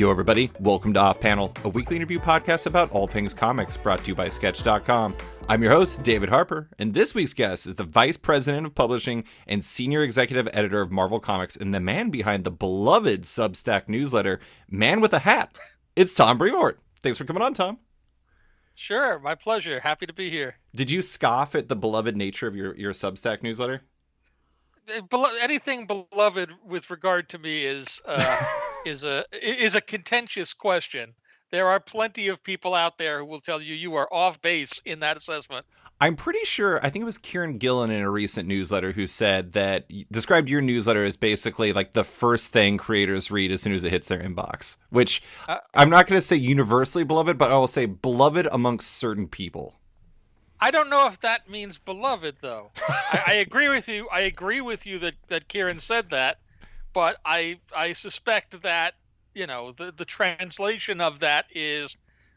Yo, everybody, welcome to Off Panel, a weekly interview podcast about all things comics, brought to you by Sketch.com. I'm your host, David Harper, and this week's guest is the Vice President of Publishing and Senior Executive Editor of Marvel Comics and the man behind the beloved Substack newsletter, Man with a Hat. It's Tom Brevoort. Thanks for coming on, Tom. Sure, my pleasure. Happy to be here. Did you scoff at the beloved nature of your Substack newsletter? Anything beloved with regard to me is a contentious question. There are plenty of people out there who will tell you you are off base in that assessment. I'm pretty sure, I think it was Kieran Gillen in a recent newsletter who said that, described your newsletter as basically like the first thing creators read as soon as it hits their inbox, which I'm not going to say universally beloved, but I will say beloved amongst certain people. I don't know if that means beloved, though. I agree with you. I agree with you that Kieran said that, but I suspect that, you know, the translation of that is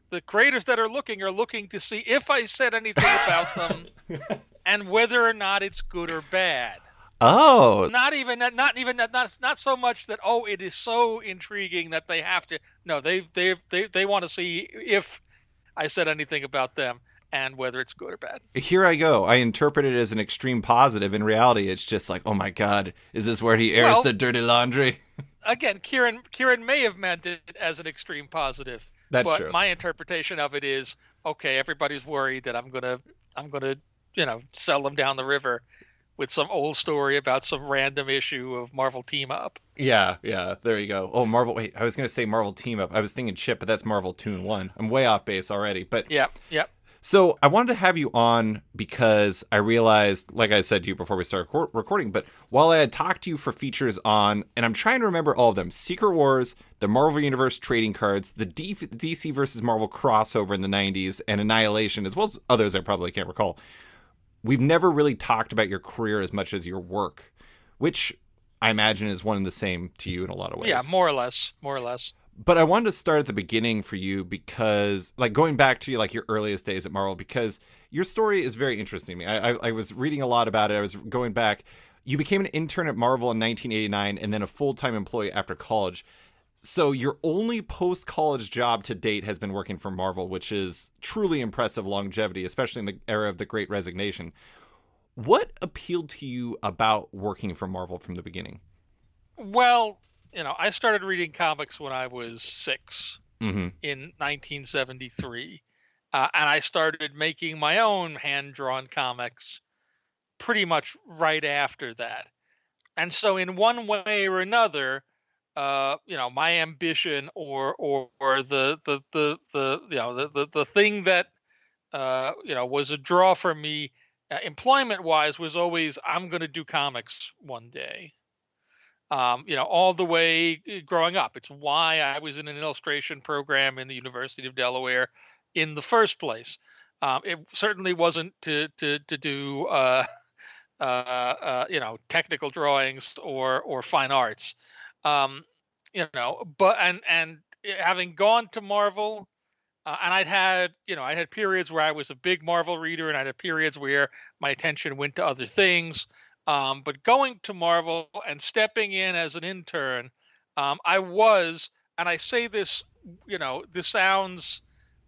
the creators that are looking to see if I said anything about them and whether or not it's good or bad. Oh, Not so much that, oh, it is so intriguing that they have to. No, they want to see if I said anything about them and whether it's good or bad. Here I go. I interpret it as an extreme positive. In reality, it's just like, oh my God, is this where he airs the dirty laundry? Again, Kieran may have meant it as an extreme positive. That's true. But my interpretation of it is, okay, everybody's worried that I'm gonna, sell them down the river with some old story about some random issue of Marvel Team Up. Yeah, there you go. Oh, Marvel. Wait, I was going to say Marvel Team Up. I was thinking Chip, but that's Marvel Toon 1. I'm way off base already. But Yep. So I wanted to have you on because I realized, like I said to you before we started recording, but while I had talked to you for features on, and I'm trying to remember all of them, Secret Wars, the Marvel Universe trading cards, the DC versus Marvel crossover in the 90s, and Annihilation, as well as others I probably can't recall, we've never really talked about your career as much as your work, which I imagine is one and the same to you in a lot of ways. Yeah, more or less. But I wanted to start at the beginning for you because, like, going back to like your earliest days at Marvel, because your story is very interesting to me. I was reading a lot about it. I was going back. You became an intern at Marvel in 1989 and then a full-time employee after college. So your only post-college job to date has been working for Marvel, which is truly impressive longevity, especially in the era of the Great Resignation. What appealed to you about working for Marvel from the beginning? Well, I started reading comics when I was 6 Mm-hmm. in 1973. And I started making my own hand-drawn comics pretty much right after that. And so in one way or another, my ambition or the thing that, was a draw for me employment-wise was always, I'm going to do comics one day. All the way growing up. It's why I was in an illustration program in the University of Delaware in the first place. It certainly wasn't to do technical drawings or fine arts. But having gone to Marvel, and I had periods where I was a big Marvel reader, and I had periods where my attention went to other things. But going to Marvel and stepping in as an intern, I was, and I say this, this sounds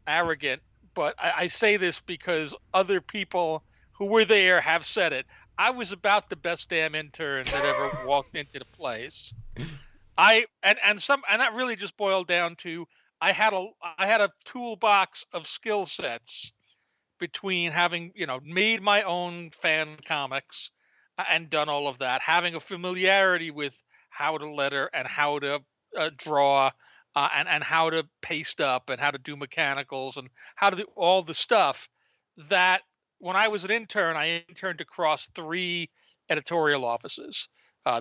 arrogant, but I say this because other people who were there have said it. I was about the best damn intern that ever walked into the place. And that really just boiled down to I had a toolbox of skill sets between having made my own fan comics and done all of that, having a familiarity with how to letter and how to draw and how to paste up and how to do mechanicals and how to do all the stuff that when I was an intern, I interned across 3 editorial offices.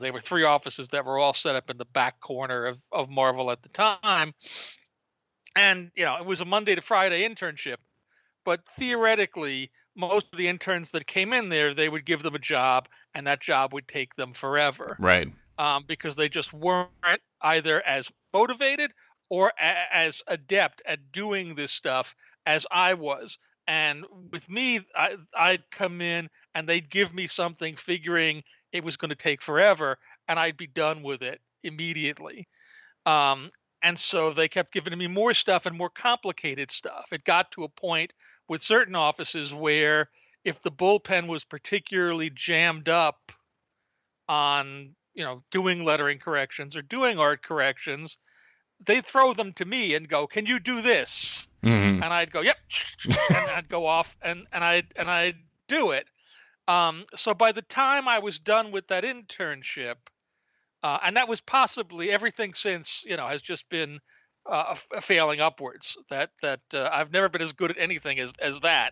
They were 3 offices that were all set up in the back corner of Marvel at the time. And, it was a Monday to Friday internship. But theoretically, most of the interns that came in there, they would give them a job, and that job would take them forever. Right. Because they just weren't either as motivated or as adept at doing this stuff as I was. And with me, I'd come in and they'd give me something figuring it was going to take forever, and I'd be done with it immediately. And so they kept giving me more stuff and more complicated stuff. It got to a point with certain offices where if the bullpen was particularly jammed up on, doing lettering corrections or doing art corrections, they'd throw them to me and go, "Can you do this?" Hmm. And I'd go, "Yep," and I'd go off and I'd do it. So by the time I was done with that internship, and that was possibly everything since, has just been failing upwards. That I've never been as good at anything as that.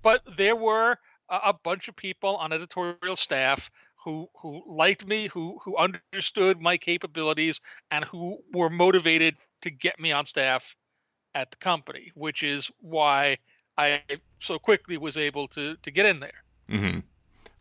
But there were a bunch of people on editorial staff who liked me, who understood my capabilities, and who were motivated to get me on staff at the company, which is why I so quickly was able to get in there. Hmm.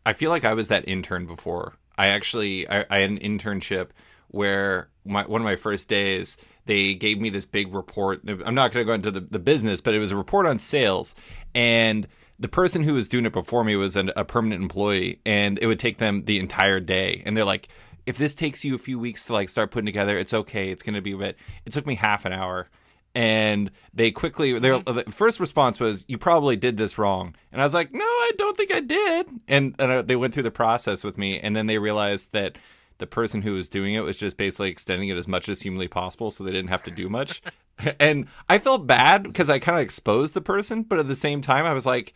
I feel like I was that intern before. I had an internship where one of my first days they gave me this big report. I'm not going to go into the business, but it was a report on sales, and the person who was doing it before me was a permanent employee, and it would take them the entire day. And they're like, if this takes you a few weeks to like start putting together, it's okay. It's going to be a bit. It took me half an hour. And their Mhm. the first response was, "You probably did this wrong." And I was like, "No, I don't think I did." And they went through the process with me, and then they realized that the person who was doing it was just basically extending it as much as humanly possible, so they didn't have to do much. And I felt bad because I kind of exposed the person, but at the same time, I was like,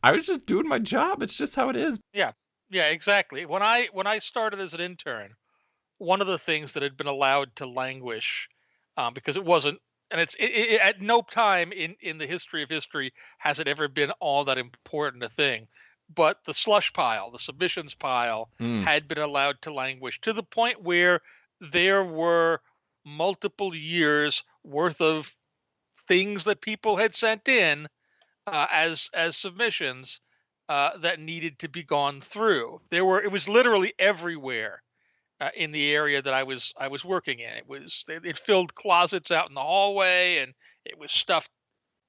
I was just doing my job. It's just how it is. Yeah, yeah, exactly. When I started as an intern, one of the things that had been allowed to languish, because it wasn't, and at no time in the history of history has it ever been all that important a thing, but the slush pile, the submissions pile, Mm, had been allowed to languish to the point where there were multiple years worth of things that people had sent in as submissions that needed to be gone through. It was literally everywhere in the area that I was working in. It filled closets out in the hallway, and it was stuffed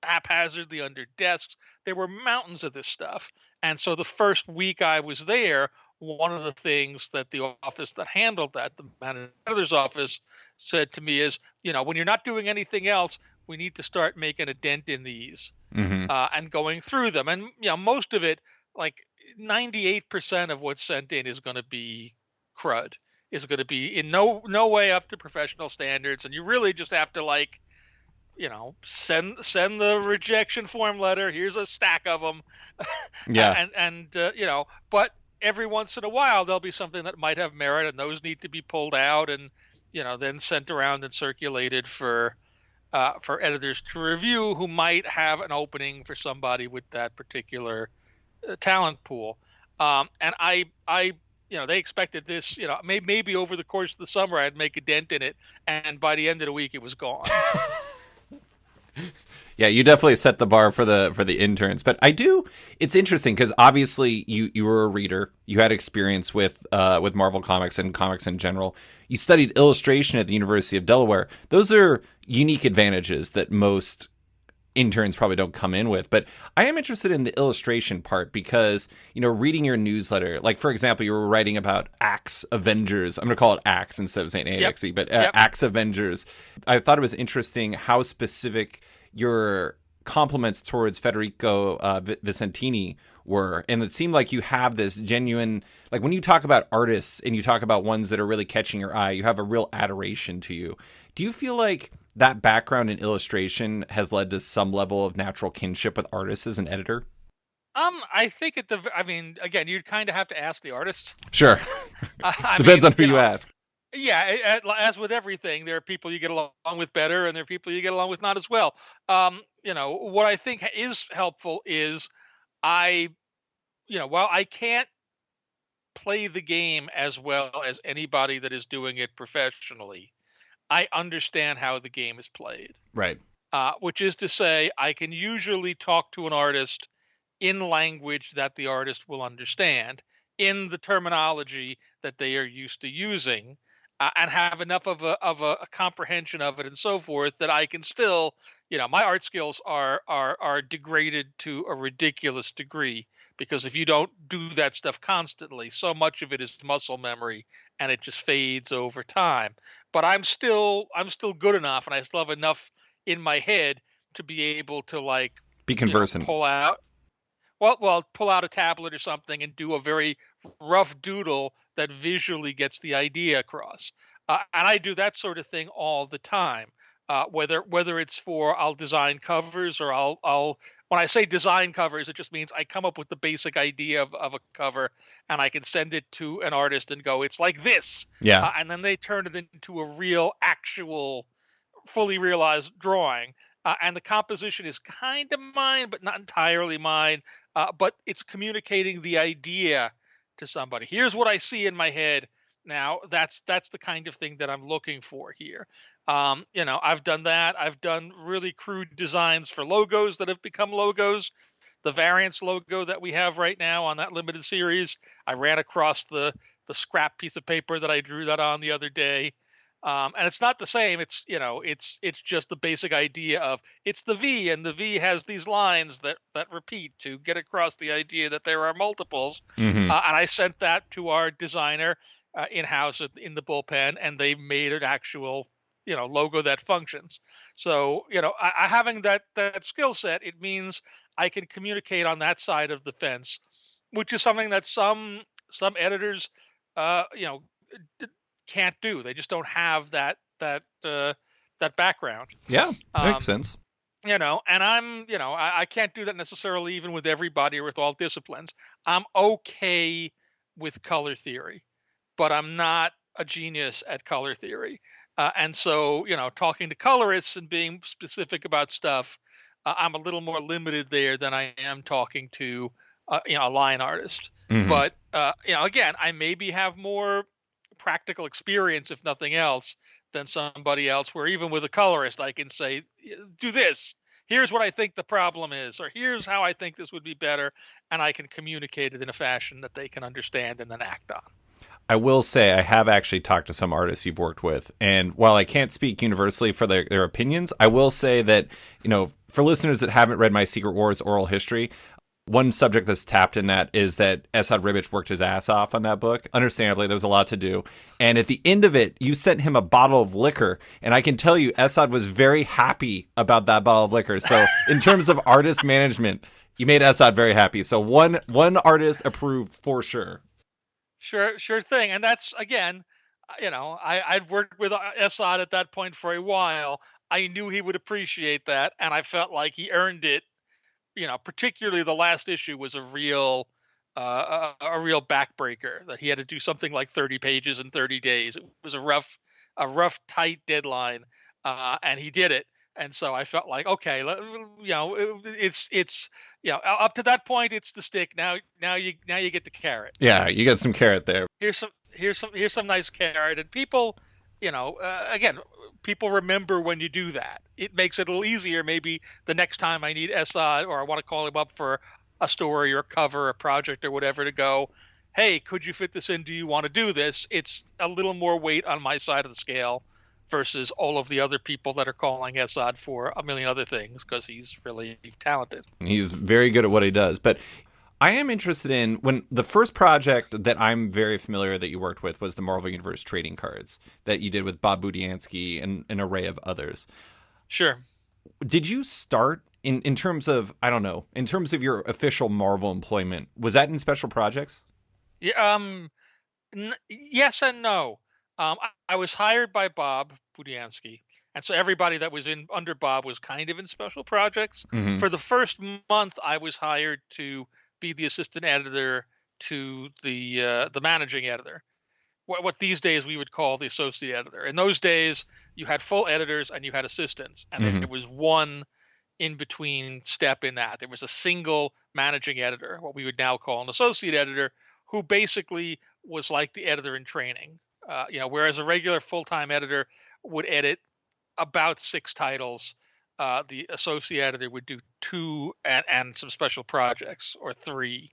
haphazardly under desks. There were mountains of this stuff, and so the first week I was there, one of the things that the office that handled that, the manager's office, said to me is, when you're not doing anything else, we need to start making a dent in these hmm. and going through them. And most of it, like 98% of what's sent in, is going to be crud. Is going to be in no way up to professional standards, and you really just have to like send the rejection form letter. Here's a stack of them, Yeah. and but every once in a while there'll be something that might have merit, and those need to be pulled out and then sent around and circulated for editors to review who might have an opening for somebody with that particular talent pool. And they expected this, maybe over the course of the summer I'd make a dent in it, and by the end of the week it was gone. Yeah, you definitely set the bar for the interns. But I do. It's interesting because obviously you were a reader. You had experience with Marvel comics and comics in general. You studied illustration at the University of Delaware. Those are unique advantages that most interns probably don't come in with. But I am interested in the illustration part because, reading your newsletter, like for example, you were writing about Axe Avengers. I'm going to call it Axe instead of saying Yep. AXE, but Yep. Axe Avengers. I thought it was interesting how specific your compliments towards Federico Vicentini were. And it seemed like you have this genuine, like when you talk about artists and you talk about ones that are really catching your eye, you have a real adoration to you. Do you feel like that background in illustration has led to some level of natural kinship with artists as an editor? I think I mean, again, you'd kind of have to ask the artist. Sure. I Depends mean, on who you ask. yeah, as with everything, there are people you get along with better, and there are people you get along with not as well. What I think is helpful is I, while I can't play the game as well as anybody that is doing it professionally, I understand how the game is played. Right. Which is to say, I can usually talk to an artist in language that the artist will understand, in the terminology that they are used to using, and have enough of a comprehension of it and so forth that I can still, my art skills are degraded to a ridiculous degree, because if you don't do that stuff constantly, so much of it is muscle memory, and it just fades over time. But I'm still good enough, and I still have enough in my head to be able to, like, Be conversant. pull out, well, pull out a tablet or something and do a very rough doodle that visually gets the idea across. And I do that sort of thing all the time. Whether it's for, I'll design covers, or I'll when I say design covers, it just means I come up with the basic idea of a cover, and I can send it to an artist and go, it's like this, Yeah. and then they turn it into a real, actual, fully realized drawing. And the composition is kind of mine, but not entirely mine. But it's communicating the idea to somebody. Here's what I see in my head. Now that's the kind of thing that I'm looking for here. I've done that. I've done really crude designs for logos that have become logos. The Variants logo that we have right now on that limited series, I ran across the scrap piece of paper that I drew that on the other day. And it's not the same. It's just the basic idea of, it's the V, and the V has these lines that repeat to get across the idea that there are multiples. Hmm. And I sent that to our designer in house in the bullpen, and they made an actual logo that functions. So having that skill set, it means I can communicate on that side of the fence, which is something that some editors uh, you know can't do. They just don't have that background. Yeah, makes Um, sense. and I can't do that necessarily even with everybody or with all disciplines. I'm okay with color theory, but I'm not a genius at color theory. And so, talking to colorists and being specific about stuff, I'm a little more limited there than I am talking to, a line artist. Hmm. But again, I maybe have more practical experience, if nothing else, than somebody else. Where even with a colorist, I can say, "Do this. Here's what I think the problem is, or here's how I think this would be better," and I can communicate it in a fashion that they can understand and then act on. I will say I have actually talked to some artists you've worked with, and while I can't speak universally for their opinions, I will say that, for listeners that haven't read my Secret Wars oral history, one subject that's tapped in that is that Esad Ribic worked his ass off on that book. Understandably, there was a lot to do. And at the end of it, you sent him a bottle of liquor. And I can tell you, Esad was very happy about that bottle of liquor. So in terms of artist management, you made Esad very happy. So one artist approved for sure. Sure thing. And that's, again, I'd worked with Esad at that point for a while. I knew he would appreciate that, and I felt like he earned it. Particularly the last issue was a real backbreaker, that he had to do something like 30 pages in 30 days. It was a rough, tight deadline, and he did it. And so I felt like, okay, it's up to that point, it's the stick. Now you get the carrot. Yeah, you got some carrot there. Here's some nice carrot, and people, again, people remember when you do that. It makes it a little easier, maybe the next time I need Esad, or I want to call him up for a story or a cover, a project or whatever, to go, hey, could you fit this in? Do you want to do this? It's a little more weight on my side of the scale versus all of the other people that are calling Esad for a million other things, because he's really talented. He's very good at what he does. But I am interested in, when the first project that I'm very familiar that you worked with was the Marvel Universe trading cards that you did with Bob Budiansky and an array of others. Sure. Did you start in terms of, I don't know, in terms of your official Marvel employment, was that in special projects? Yeah. Yes and no. I was hired by Bob Budiansky, and so everybody that was in under Bob was kind of in special projects. Mm-hmm. For the first month, I was hired to be the assistant editor to the managing editor. What these days we would call the associate editor. In those days, you had full editors and you had assistants, and Mm-hmm. there was one in between step in that. There was a single managing editor, what we would now call an associate editor, who basically was like the editor in training. Whereas a regular full-time editor would edit about 6 titles, the associate editor would do 2 and some special projects, or 3.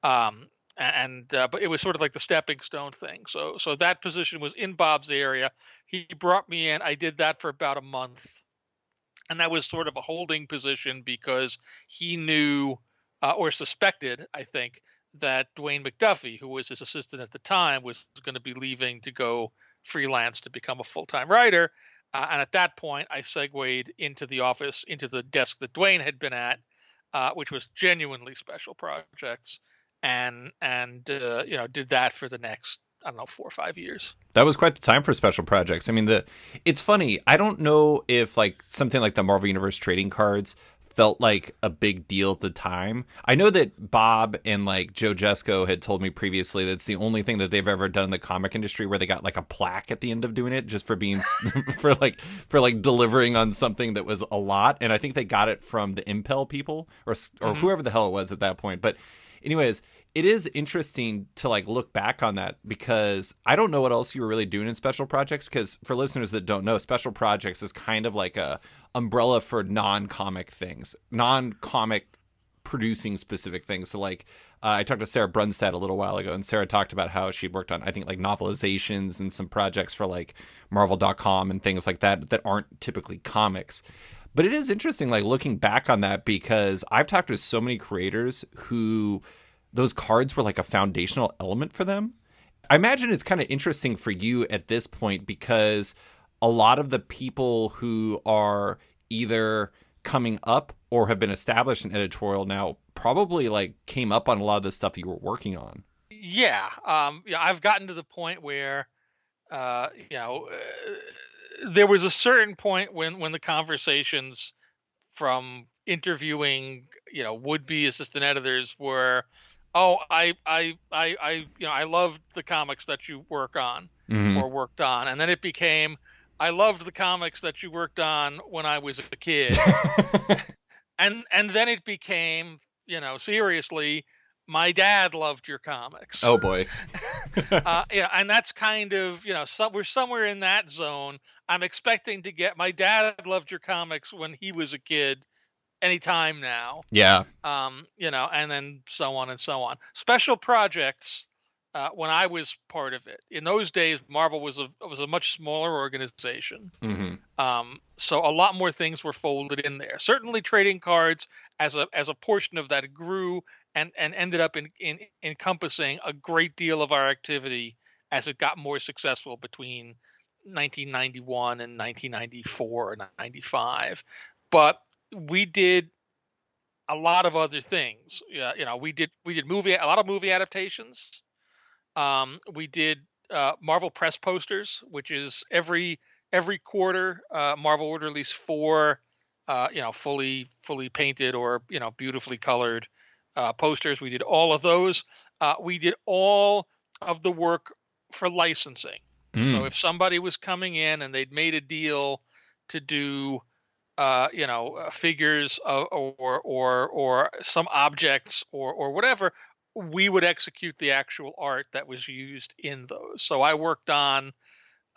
But it was sort of like the stepping stone thing. So that position was in Bob's area. He brought me in. I did that for about a month, and that was sort of a holding position because he knew, or suspected, I think, that Dwayne McDuffie, who was his assistant at the time, was going to be leaving to go freelance to become a full-time writer. And at that point, I segued into the office, into the desk that Dwayne had been at, which was genuinely special projects, and did that for the next, I don't know, 4 or 5 years. That was quite the time for special projects. I mean, it's funny. I don't know if like something like the Marvel Universe trading cards felt like a big deal at the time. I know that Bob and like Joe Jesko had told me previously that it's the only thing that they've ever done in the comic industry where they got like a plaque at the end of doing it just for being for delivering on something that was a lot. And I think they got it from the Impel people or whoever the hell it was at that point. But anyways, it is interesting to like look back on that because I don't know what else you were really doing in special projects, because for listeners that don't know, special projects is kind of like a umbrella for non-comic things, non-comic producing specific things. So like I talked to Sarah Brunstad a little while ago, and Sarah talked about how she worked on, I think, like novelizations and some projects for like Marvel.com and things like that that aren't typically comics. But it is interesting like looking back on that, because I've talked to so many creators who those cards were like a foundational element for them. I imagine it's kind of interesting for you at this point because a lot of the people who are either coming up or have been established in editorial now probably like came up on a lot of the stuff you were working on. Yeah, I've gotten to the point where, there was a certain point when the conversations from interviewing, would-be assistant editors were, oh, I loved the comics that you work on Mm-hmm. or worked on, and then it became, I loved the comics that you worked on when I was a kid, and then it became, seriously, my dad loved your comics. Oh boy. And that's kind of, we're somewhere in that zone. I'm expecting to get, my dad loved your comics when he was a kid anytime now. Yeah. And then so on and so on. Special projects, when I was part of it, in those days, Marvel was a much smaller organization. Mm-hmm. So a lot more things were folded in there. Certainly, trading cards as a portion of that grew and ended up in encompassing a great deal of our activity as it got more successful between 1991 and 1994 or 95. But we did a lot of other things. Yeah, we did a lot of movie adaptations. We did Marvel press posters, which is every quarter Marvel would release four, fully painted or beautifully colored posters. We did all of those. We did all of the work for licensing. So Mm. if somebody was coming in and they'd made a deal to do figures or some objects or whatever, we would execute the actual art that was used in those. So I worked on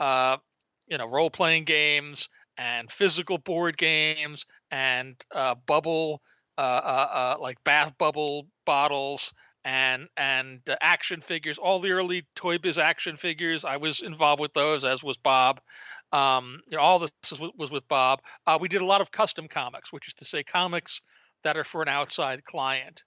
role playing games and physical board games and bubble like bath bubble bottles and action figures. All the early Toy Biz action figures, I was involved with those, as was Bob. All this was with Bob. We did a lot of custom comics, which is to say comics that are for an outside client.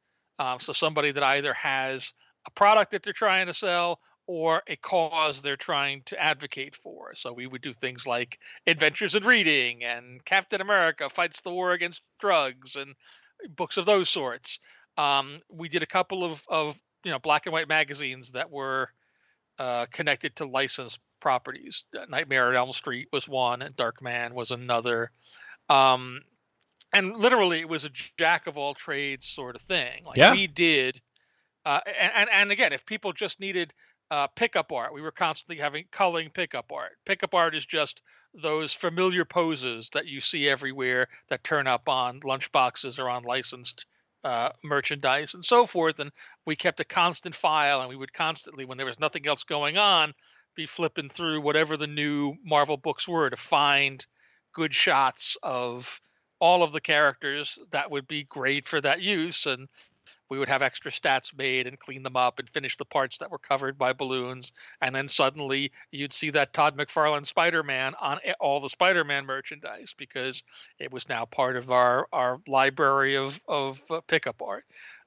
So somebody that either has a product that they're trying to sell or a cause they're trying to advocate for. So we would do things like Adventures in Reading and Captain America Fights the War Against Drugs and books of those sorts. We did a couple of black and white magazines that were connected to licensed properties. Nightmare at Elm Street was one, and Dark Man was another. Um, and literally, it was a jack of all trades sort of thing. Like Yeah. we did, and again, if people just needed pickup art, we were constantly having culling pickup art. Pickup art is just those familiar poses that you see everywhere that turn up on lunchboxes or on licensed merchandise and so forth. And we kept a constant file, and we would constantly, when there was nothing else going on, be flipping through whatever the new Marvel books were to find good shots of all of the characters that would be great for that use. And we would have extra stats made and clean them up and finish the parts that were covered by balloons. And then suddenly you'd see that Todd McFarlane Spider-Man on all the Spider-Man merchandise because it was now part of our library of pickup art.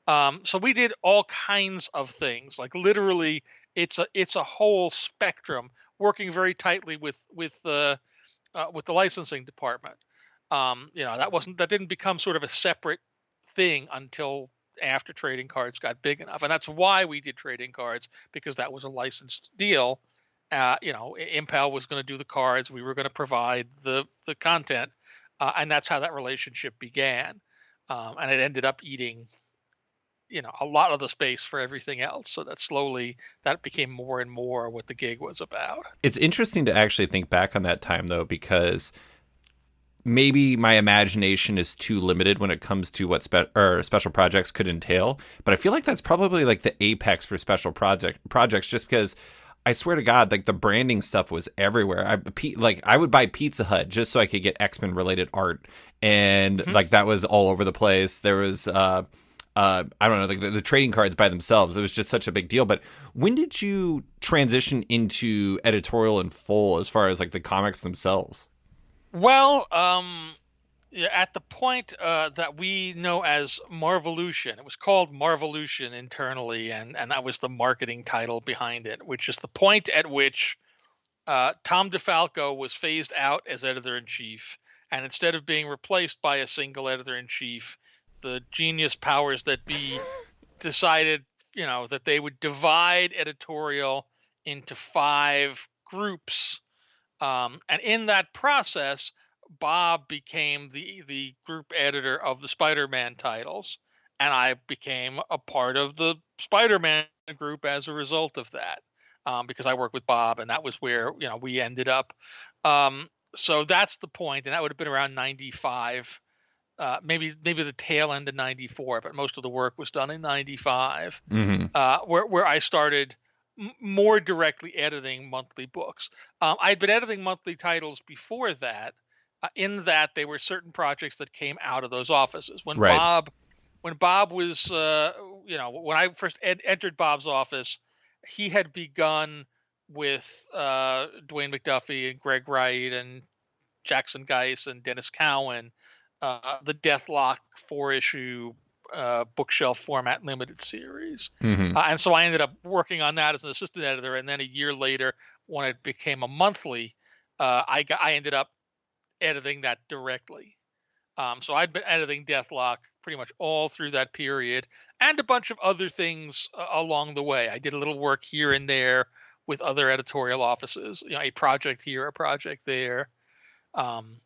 So we did all kinds of things. Like literally, it's a whole spectrum, working very tightly with the licensing department. That didn't become sort of a separate thing until after trading cards got big enough, and that's why we did trading cards, because that was a licensed deal. Impel was going to do the cards, we were going to provide the content, and that's how that relationship began. And it ended up eating a lot of the space for everything else, so that slowly that became more and more what the gig was about. It's interesting to actually think back on that time, though, because maybe my imagination is too limited when it comes to what special projects could entail. But I feel like that's probably like the apex for special projects, just because I swear to God, like the branding stuff was everywhere. I would buy Pizza Hut just so I could get X-Men related art, and Mm-hmm. like that was all over the place. There was I don't know, like the trading cards by themselves. It was just such a big deal. But when did you transition into editorial in full, as far as like the comics themselves? Well, yeah, at the point that we know as Marvolution, it was called Marvolution internally, and that was the marketing title behind it, which is the point at which Tom DeFalco was phased out as editor in chief, and instead of being replaced by a single editor in chief, the genius powers that be decided, that they would divide editorial into 5 groups, and in that process, Bob became the group editor of the Spider-Man titles, and I became a part of the Spider-Man group as a result of that, because I work with Bob, and that was where we ended up. So that's the point, and that would have been around '95, maybe the tail end of '94, but most of the work was done in '95, Mm-hmm. where I started more directly editing monthly books. I'd been editing monthly titles before that, in that they were certain projects that came out of those offices. Right. When Bob was, when I first entered Bob's office, he had begun with Dwayne McDuffie and Greg Wright and Jackson Geis and Dennis Cowan, the Deathlock 4-issue bookshelf format limited series. Mm-hmm. And so I ended up working on that as an assistant editor. And then a year later, when it became a monthly, I ended up editing that directly. So I'd been editing Deathlock pretty much all through that period, and a bunch of other things along the way. I did a little work here and there with other editorial offices, a project here, a project there. Um,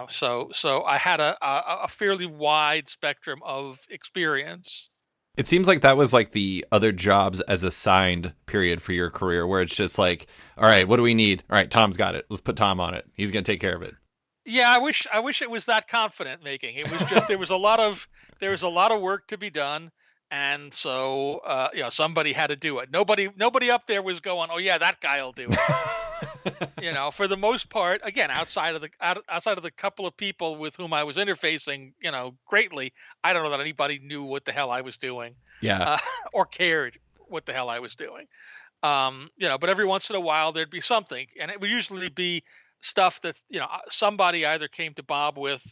so I had a fairly wide spectrum of experience. It seems like that was like the other jobs as assigned period for your career, where it's just like, all right, what do we need? All right, Tom's got it. Let's put Tom on it. He's gonna take care of it. Yeah, I wish it was that confident making. It was just there was a lot of work to be done, and so somebody had to do it. Nobody up there was going, oh yeah, that guy'll do it. For the most part, again, outside of the couple of people with whom I was interfacing, greatly, I don't know that anybody knew what the hell I was doing, Yeah. uh, or cared what the hell I was doing. But every once in a while there'd be something, and it would usually be stuff that somebody either came to Bob with,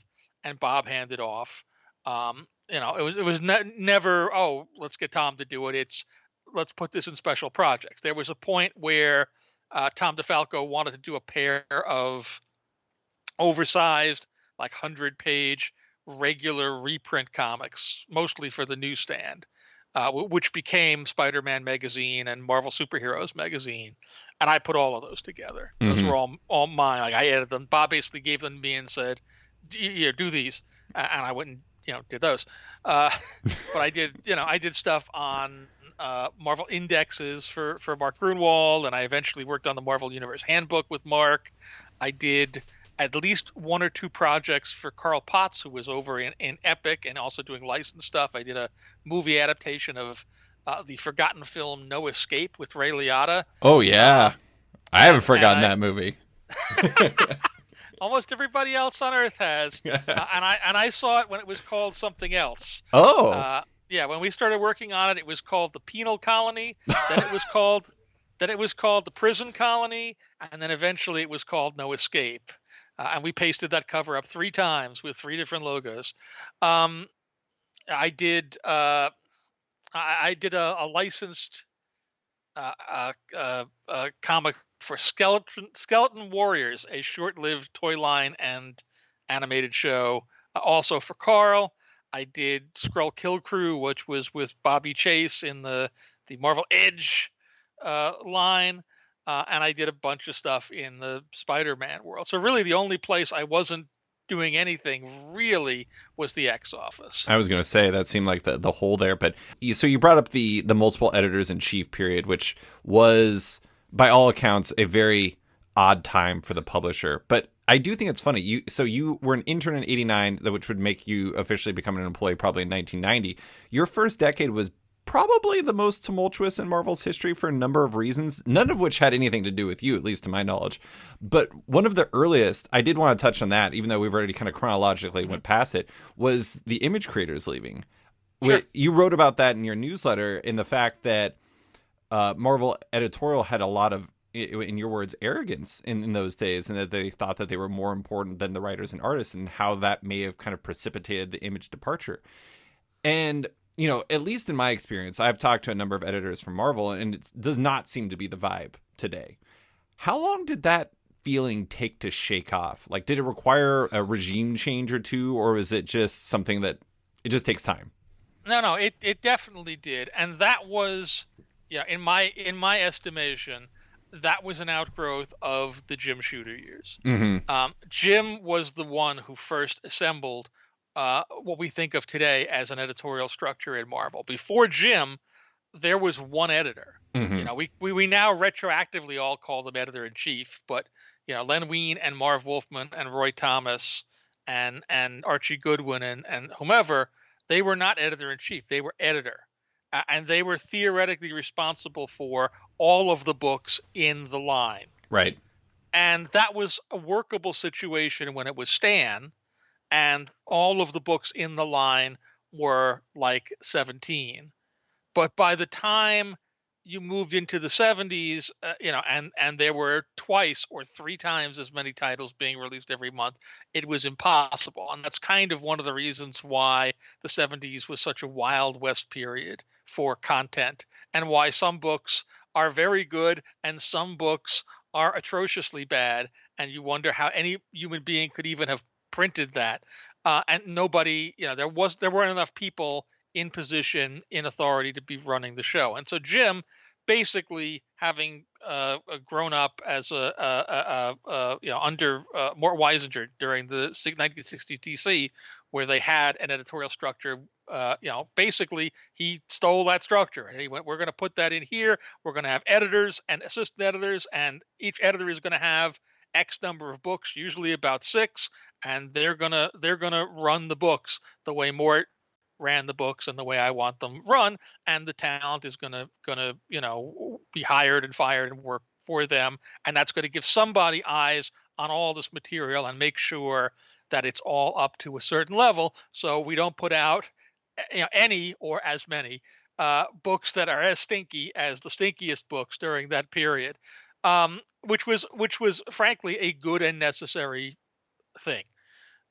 and Bob handed off. It was never, oh, let's get Tom to do it. It's, let's put this in special projects. There was a point where Tom DeFalco wanted to do a pair of oversized, like 100-page regular reprint comics, mostly for the newsstand, which became Spider-Man magazine and Marvel Superheroes magazine, and I put all of those together. Those Mm-hmm. were all mine. Like I edited them. Bob basically gave them to me and said, do these," and I went and did those. Uh, but I did stuff on Marvel indexes for Mark Grunwald, and I eventually worked on the Marvel Universe Handbook with Mark. I did at least 1 or 2 projects for Carl Potts, who was over in Epic and also doing licensed stuff. I did a movie adaptation of the forgotten film No Escape with Ray Liotta. Oh Uh, yeah. I haven't and forgotten I that movie. almost everybody else on Earth has. And I saw it when it was called something else. Oh. Yeah, when we started working on it, it was called the Penal Colony. Then it was called the Prison Colony, and then eventually it was called No Escape. And we pasted that cover up 3 times with 3 different logos. Um, I did. I did a licensed comic for Skeleton Warriors, a short-lived toy line and animated show. Also for Carl, I did Skrull Kill Crew, which was with Bobby Chase in the Marvel Edge line, and I did a bunch of stuff in the Spider-Man world. So really, the only place I wasn't doing anything really was the X Office. I was going to say that seemed like the hole there, but so you brought up the multiple editors in chief period, which was by all accounts a very odd time for the publisher. But I do think it's funny. You were an intern in '89, which would make you officially become an employee probably in 1990. Your first decade was probably the most tumultuous in Marvel's history for a number of reasons, none of which had anything to do with you, at least to my knowledge. But one of the earliest, I did want to touch on that, even though we've already kind of chronologically went past it, was the image creators leaving. Sure. You wrote about that in your newsletter, in the fact that Marvel editorial had a lot of, in your words, arrogance in those days, and that they thought that they were more important than the writers and artists, and how that may have kind of precipitated the image departure. And at least in my experience, I've talked to a number of editors from Marvel, and it does not seem to be the vibe today. How long did that feeling take to shake off? Like, did it require a regime change or two, or is it just something that it just takes time? No, it definitely did, and that was, yeah, in my estimation, that was an outgrowth of the Jim Shooter years. Mm-hmm. Jim was the one who first assembled what we think of today as an editorial structure in Marvel. Before Jim, there was one editor. Mm-hmm. We now retroactively all call them editor in chief, but Len Wein and Marv Wolfman and Roy Thomas and Archie Goodwin and whomever, they were not editor in chief. They were editor, and they were theoretically responsible for all of the books in the line. Right. And that was a workable situation when it was Stan, and all of the books in the line were like 17. But by the time you moved into the 70s, and there were twice or three times as many titles being released every month, it was impossible. And that's kind of one of the reasons why the 70s was such a Wild West period for content, and why some books are very good and some books are atrociously bad. And you wonder how any human being could even have printed that. And nobody, there weren't enough people in position, in authority, to be running the show. And so Jim, basically having grown up as under Mort Weisinger during the 1960 DC, where they had an editorial structure, basically he stole that structure and he went, we're going to put that in here. We're going to have editors and assistant editors, and each editor is going to have X number of books, usually about 6, and they're gonna run the books the way Mort ran the books and the way I want them run, and the talent is gonna be hired and fired and work for them, and that's going to give somebody eyes on all this material and make sure that it's all up to a certain level, so we don't put out any or as many books that are as stinky as the stinkiest books during that period, which was frankly a good and necessary thing.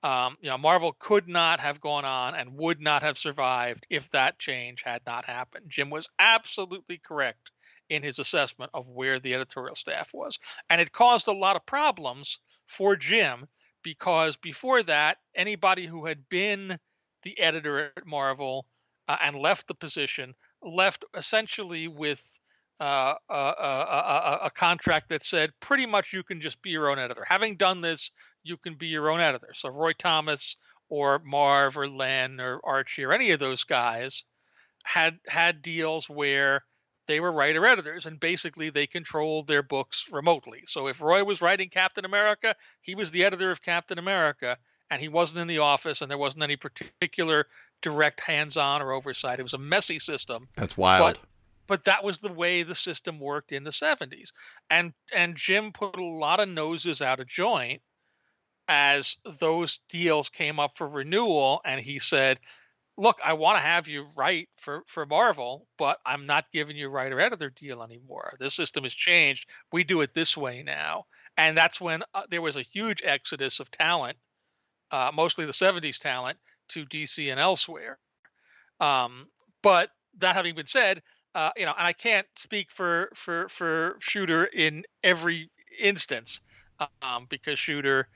Marvel could not have gone on and would not have survived if that change had not happened. Jim was absolutely correct in his assessment of where the editorial staff was. And it caused a lot of problems for Jim, because before that, anybody who had been the editor at Marvel and left the position left essentially with a contract that said pretty much you can just be your own editor. Having done this, you can be your own editor. So Roy Thomas or Marv or Len or Archie or any of those guys had deals where they were writer editors, and basically they controlled their books remotely. So if Roy was writing Captain America, he was the editor of Captain America, and he wasn't in the office, and there wasn't any particular direct hands-on or oversight. It was a messy system. That's wild. But that was the way the system worked in the 70s. And Jim put a lot of noses out of joint as those deals came up for renewal, and he said, look, I want to have you write for Marvel, but I'm not giving you a writer-editor deal anymore. This system has changed. We do it this way now. And that's when there was a huge exodus of talent, mostly the 70s talent, to DC and elsewhere. But that having been said, and I can't speak for Shooter in every instance, because Shooter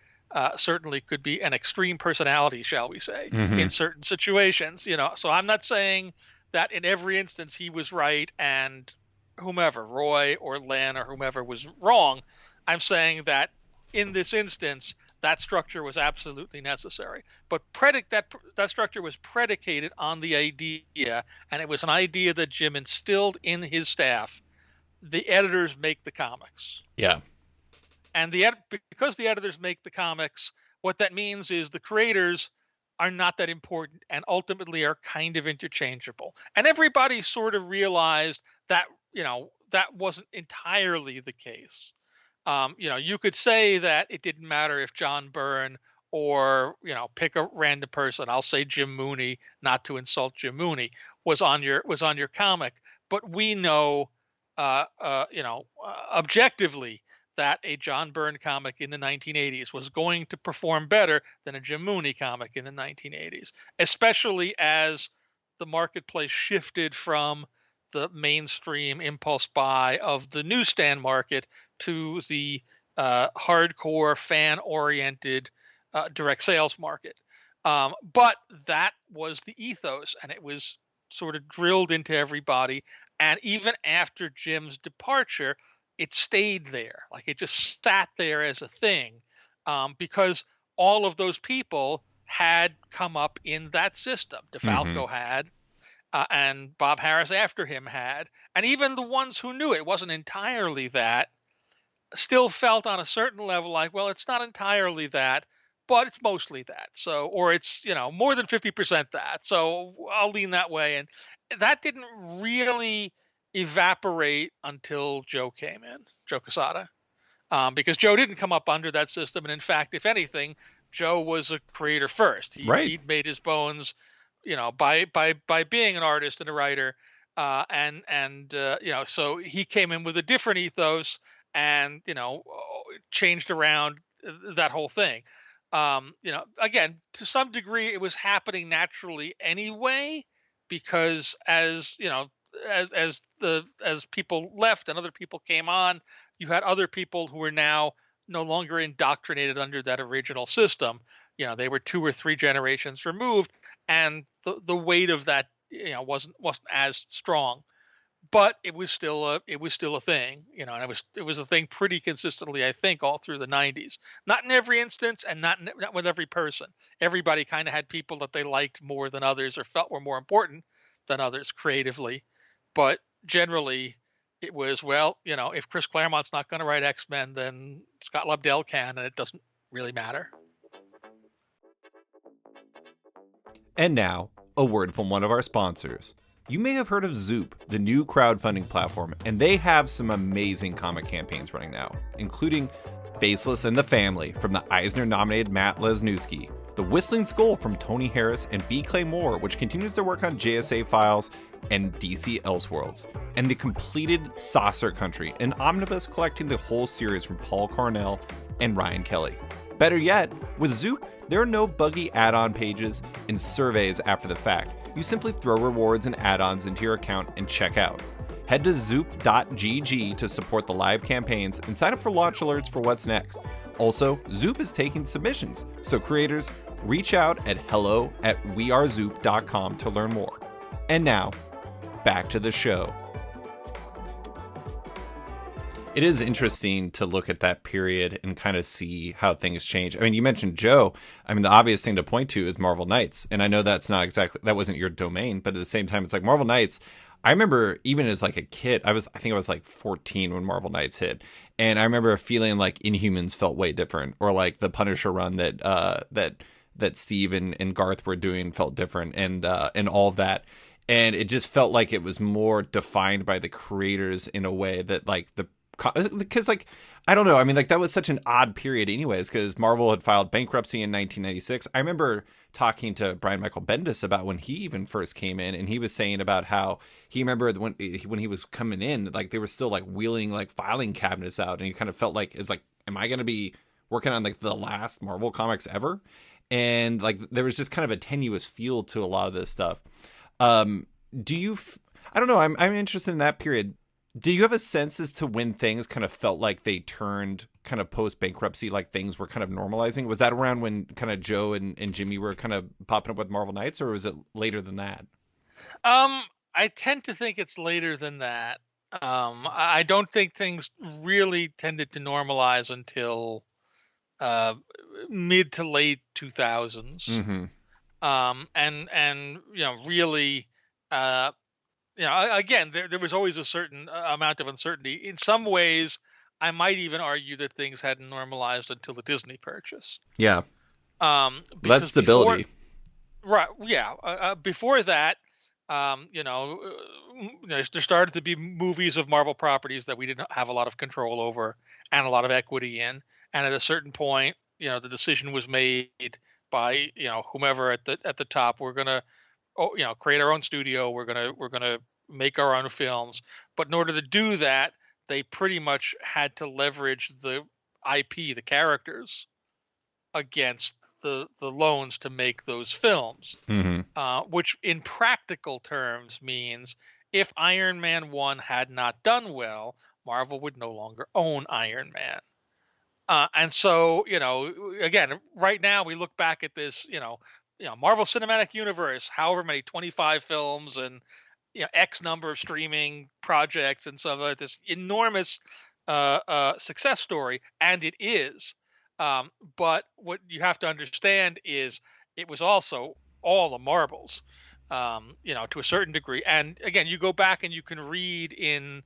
certainly could be an extreme personality, shall we say, Mm-hmm. in certain situations. So I'm not saying that in every instance he was right and whomever, Roy or Len or whomever, was wrong. I'm saying that in this instance, that structure was absolutely necessary. But that structure was predicated on the idea, and it was an idea that Jim instilled in his staff. The editors make the comics, Yeah. and because the editors make the comics, what that means is the creators are not that important and ultimately are kind of interchangeable. And everybody sort of realized that that wasn't entirely the case. You could say that it didn't matter if John Byrne or pick a random person. I'll say Jim Mooney, not to insult Jim Mooney, was on your comic, but we know, objectively, that a John Byrne comic in the 1980s was going to perform better than a Jim Mooney comic in the 1980s, especially as the marketplace shifted from the mainstream impulse buy of the newsstand market to the hardcore, fan-oriented direct sales market. But that was the ethos, and it was sort of drilled into everybody. And even after Jim's departure, it stayed there. Like, it just sat there as a thing, because all of those people had come up in that system. Mm-hmm. DeFalco had, and Bob Harris after him had, and even the ones who knew it wasn't entirely that still felt on a certain level like, well, it's not entirely that, but it's mostly that. So, or it's, more than 50% that. So I'll lean that way. And that didn't really evaporate until Joe came in, Joe Quesada, because Joe didn't come up under that system. And in fact, if anything, Joe was a creator first. Right. He'd made his bones, by being an artist and a writer, so he came in with a different ethos and changed around that whole thing. Again, to some degree, it was happening naturally anyway, because as people left and other people came on, you had other people who were now no longer indoctrinated under that original system. They were 2 or 3 generations removed, and the weight of that wasn't as strong. But it was still a thing, and it was a thing pretty consistently, I think, all through the 90s. Not in every instance, and not with every person. Everybody kind of had people that they liked more than others or felt were more important than others creatively. But generally, it was, well, if Chris Claremont's not going to write X-Men, then Scott Lobdell can, and it doesn't really matter. And now, a word from one of our sponsors. You may have heard of Zoop, the new crowdfunding platform, and they have some amazing comic campaigns running now, including Faceless and the Family from the Eisner-nominated Matt Lesniewski, The Whistling Skull from Tony Harris and B. Clay Moore, which continues their work on JSA Files and DC Elseworlds, and the completed Saucer Country, an omnibus collecting the whole series from Paul Cornell and Ryan Kelly. Better yet, with Zoop, there are no buggy add-on pages and surveys after the fact. You simply throw rewards and add-ons into your account and check out. Head to zoop.gg to support the live campaigns and sign up for launch alerts for what's next. Also, Zoop is taking submissions, so creators, reach out at hello@wearezoop.com to learn more. And now, back to the show. It is interesting to look at that period and kind of see how things change. I mean, you mentioned Joe. I mean, the obvious thing to point to is Marvel Knights. And I know that wasn't your domain, but at the same time, it's like Marvel Knights. I remember even as like a kid, I think I was like 14 when Marvel Knights hit. And I remember feeling like Inhumans felt way different, or like the Punisher run that Steve and Garth were doing felt different, and all of that. And it just felt like it was more defined by the creators in a way that like because like, I don't know. I mean, like that was such an odd period anyways, because Marvel had filed bankruptcy in 1996. I remember talking to Brian Michael Bendis about when he even first came in, and he was saying about how he remembered when he was coming in, like they were still like wheeling like filing cabinets out, and he kind of felt like, it's like, am I going to be working on like the last Marvel comics ever? And like there was just kind of a tenuous feel to a lot of this stuff. Do you I don't know. I'm interested in that period. Do you have a sense as to when things kind of felt like they turned kind of post bankruptcy, like things were kind of normalizing? Was that around when kind of Joe and Jimmy were kind of popping up with Marvel Knights, or was it later than that? Um, I tend to think it's later than that. I don't think things really tended to normalize until uh, mid to late 2000s. Mm-hmm. And really, uh, again, there was always a certain amount of uncertainty. In some ways, I might even argue that things hadn't normalized until the Disney purchase. Yeah. Well, that's Because before, stability. right, yeah, before that, there started to be movies of Marvel properties that we didn't have a lot of control over and a lot of equity in. And at a certain point, the decision was made by whomever at the top. We're gonna create our own studio. We're gonna make our own films. But in order to do that, they pretty much had to leverage the IP, the characters, against the loans to make those films. Mm-hmm. Which in practical terms means if Iron Man 1 had not done well, Marvel would no longer own Iron Man. And so, again, right now we look back at this, Marvel Cinematic Universe, however many 25 films and X number of streaming projects and so this enormous success story, and it is. But what you have to understand is it was also all the marbles, to a certain degree. And again, you go back and you can read in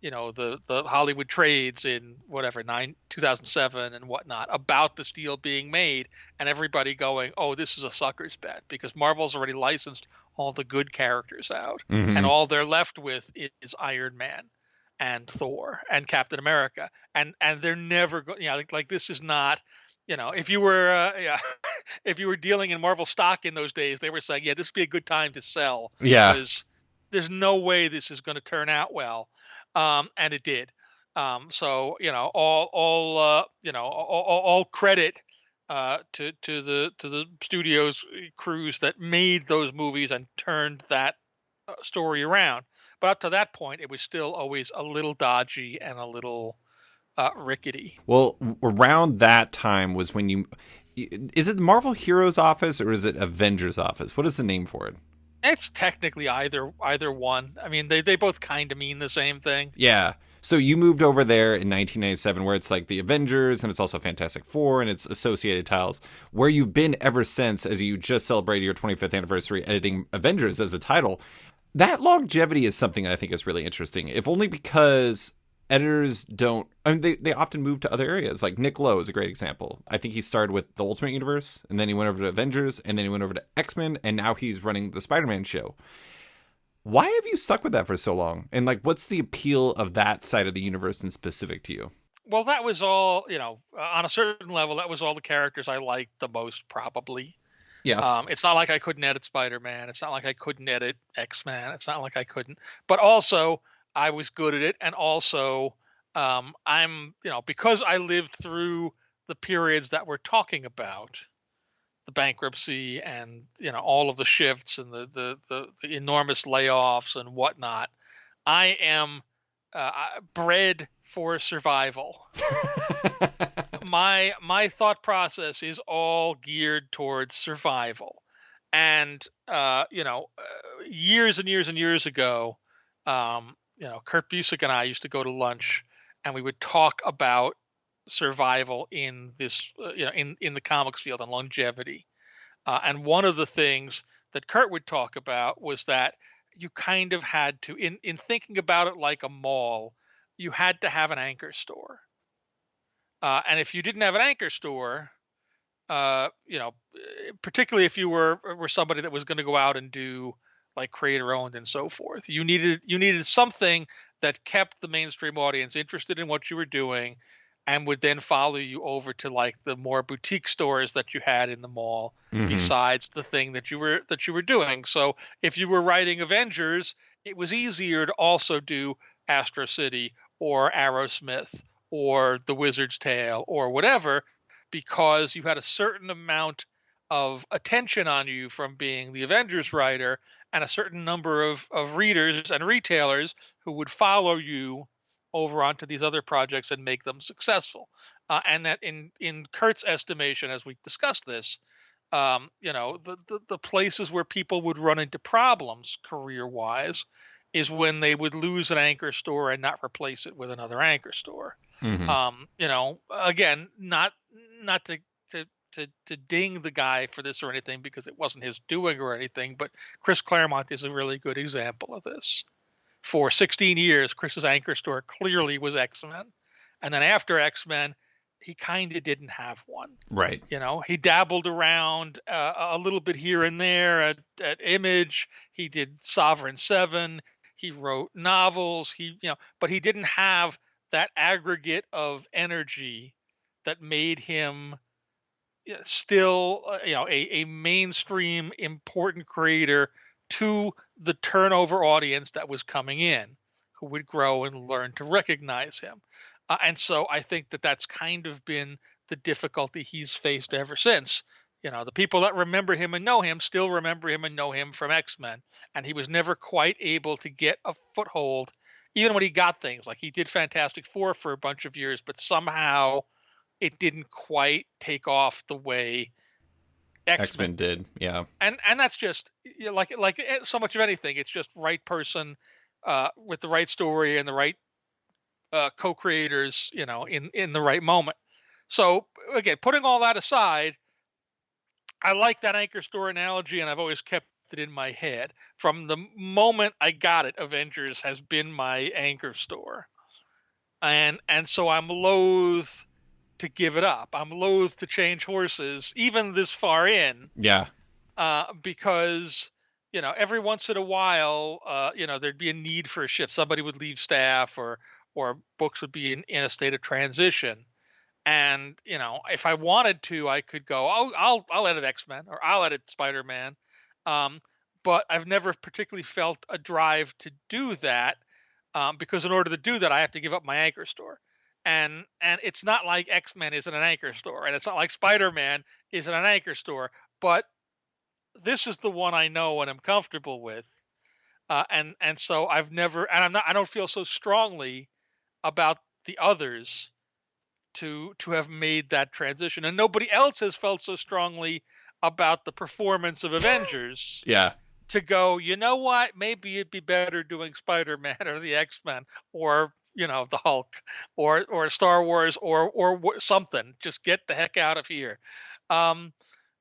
the Hollywood trades in whatever 2007 and whatnot about this deal being made, and everybody going, oh, this is a sucker's bet because Marvel's already licensed all the good characters out, and Mm-hmm. all they're left with is Iron Man and Thor and Captain America, and they're never going, like this is not, if you were if you were dealing in Marvel stock in those days, they were saying, yeah, this would be a good time to sell Yeah. because there's no way this is going to turn out well. And it did. So all credit to the studios crews that made those movies and turned that story around. But up to that point, it was still always a little dodgy and a little rickety. Well, around that time was when you. Is it the Marvel Heroes office or is it Avengers office? What is the name for it? It's technically either one. I mean, they both kind of mean the same thing. Yeah. So you moved over there in 1997, where it's like the Avengers and it's also Fantastic Four and it's associated titles, where you've been ever since, as you just celebrated your 25th anniversary editing Avengers as a title. That longevity is something I think is really interesting, if only because editors don't. I mean, they often move to other areas. Like Nick Lowe is a great example. I think he started with the Ultimate Universe, and then he went over to Avengers, and then he went over to X-Men, and now he's running the Spider-Man show. Why have you stuck with that for so long? And like, what's the appeal of that side of the universe in specific to you? Well, that was all, on a certain level, that was all the characters I liked the most, probably. Yeah. It's not like I couldn't edit Spider-Man. It's not like I couldn't edit X-Men. It's not like I couldn't. But also, I was good at it, and also, I'm, because I lived through the periods that we're talking about, the bankruptcy and all of the shifts and the enormous layoffs and whatnot. I am bred for survival. My thought process is all geared towards survival. And years and years and years ago, Kurt Busiek and I used to go to lunch, and we would talk about survival in this, in the comics field and longevity. And one of the things that Kurt would talk about was that you kind of had to, in thinking about it like a mall, you had to have an anchor store. And if you didn't have an anchor store, you know, particularly if you were somebody that was going to go out and do like creator owned and so forth, you needed something that kept the mainstream audience interested in what you were doing, and would then follow you over to like the more boutique stores that you had in the mall, Mm-hmm. besides the thing that you were doing. So if you were writing Avengers, it was easier to also do Astro City or Aerosmith or The Wizard's Tale or whatever, because you had a certain amount of attention on you from being the Avengers writer, and a certain number of readers and retailers who would follow you over onto these other projects and make them successful. And that in Kurt's estimation, as we discussed this, the places where people would run into problems career wise is when they would lose an anchor store and not replace it with another anchor store. Hmm. Again, not to ding the guy for this or anything, because it wasn't his doing or anything, but Chris Claremont is a really good example of this. For 16 years, Chris's anchor store clearly was X-Men. And then after X-Men, he kind of didn't have one. Right. He dabbled around a little bit here and there at Image. He did Sovereign 7. He wrote novels. But he didn't have that aggregate of energy that made him still, a mainstream important creator to the turnover audience that was coming in, who would grow and learn to recognize him. And so I think that that's kind of been the difficulty he's faced ever since. The people that remember him and know him still remember him and know him from X-Men. And he was never quite able to get a foothold, even when he got things. Like, he did Fantastic Four for a bunch of years, but somehow it didn't quite take off the way X-Men did. Yeah. And that's just, like so much of anything. It's just right person with the right story and the right co-creators, in the right moment. So again, putting all that aside, I like that anchor store analogy, and I've always kept it in my head. From the moment I got it, Avengers has been my anchor store, and so I'm loath to give it up. I'm loath to change horses, even this far in. Yeah. Because every once in a while, there'd be a need for a shift. Somebody would leave staff, or books would be in a state of transition. And if I wanted to, I could go, I'll edit X-Men, or I'll edit Spider-Man. But I've never particularly felt a drive to do that, because in order to do that, I have to give up my anchor store. And it's not like X-Men isn't an anchor store, and it's not like Spider-Man isn't an anchor store, but this is the one I know and I'm comfortable with. And so I've never, and I don't feel so strongly about the others to have made that transition. And nobody else has felt so strongly about the performance of Avengers. Yeah. To go, you know what? Maybe it'd be better doing Spider-Man or the X-Men, or the Hulk, or Star Wars, or something. Just get the heck out of here.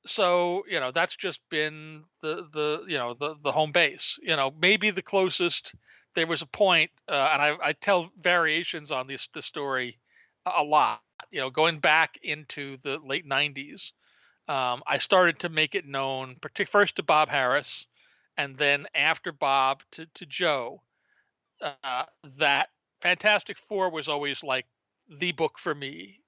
So that's just been the home base. Maybe the closest. There was a point, and I tell variations on this story a lot. Going back into the late '90s, I started to make it known, first to Bob Harris, and then after Bob to Joe, that Fantastic Four was always like the book for me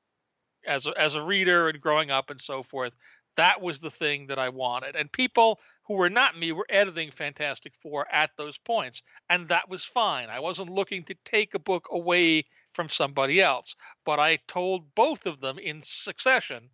as a reader and growing up and so forth. That was the thing that I wanted. And people who were not me were editing Fantastic Four at those points. And that was fine. I wasn't looking to take a book away from somebody else. But I told both of them in succession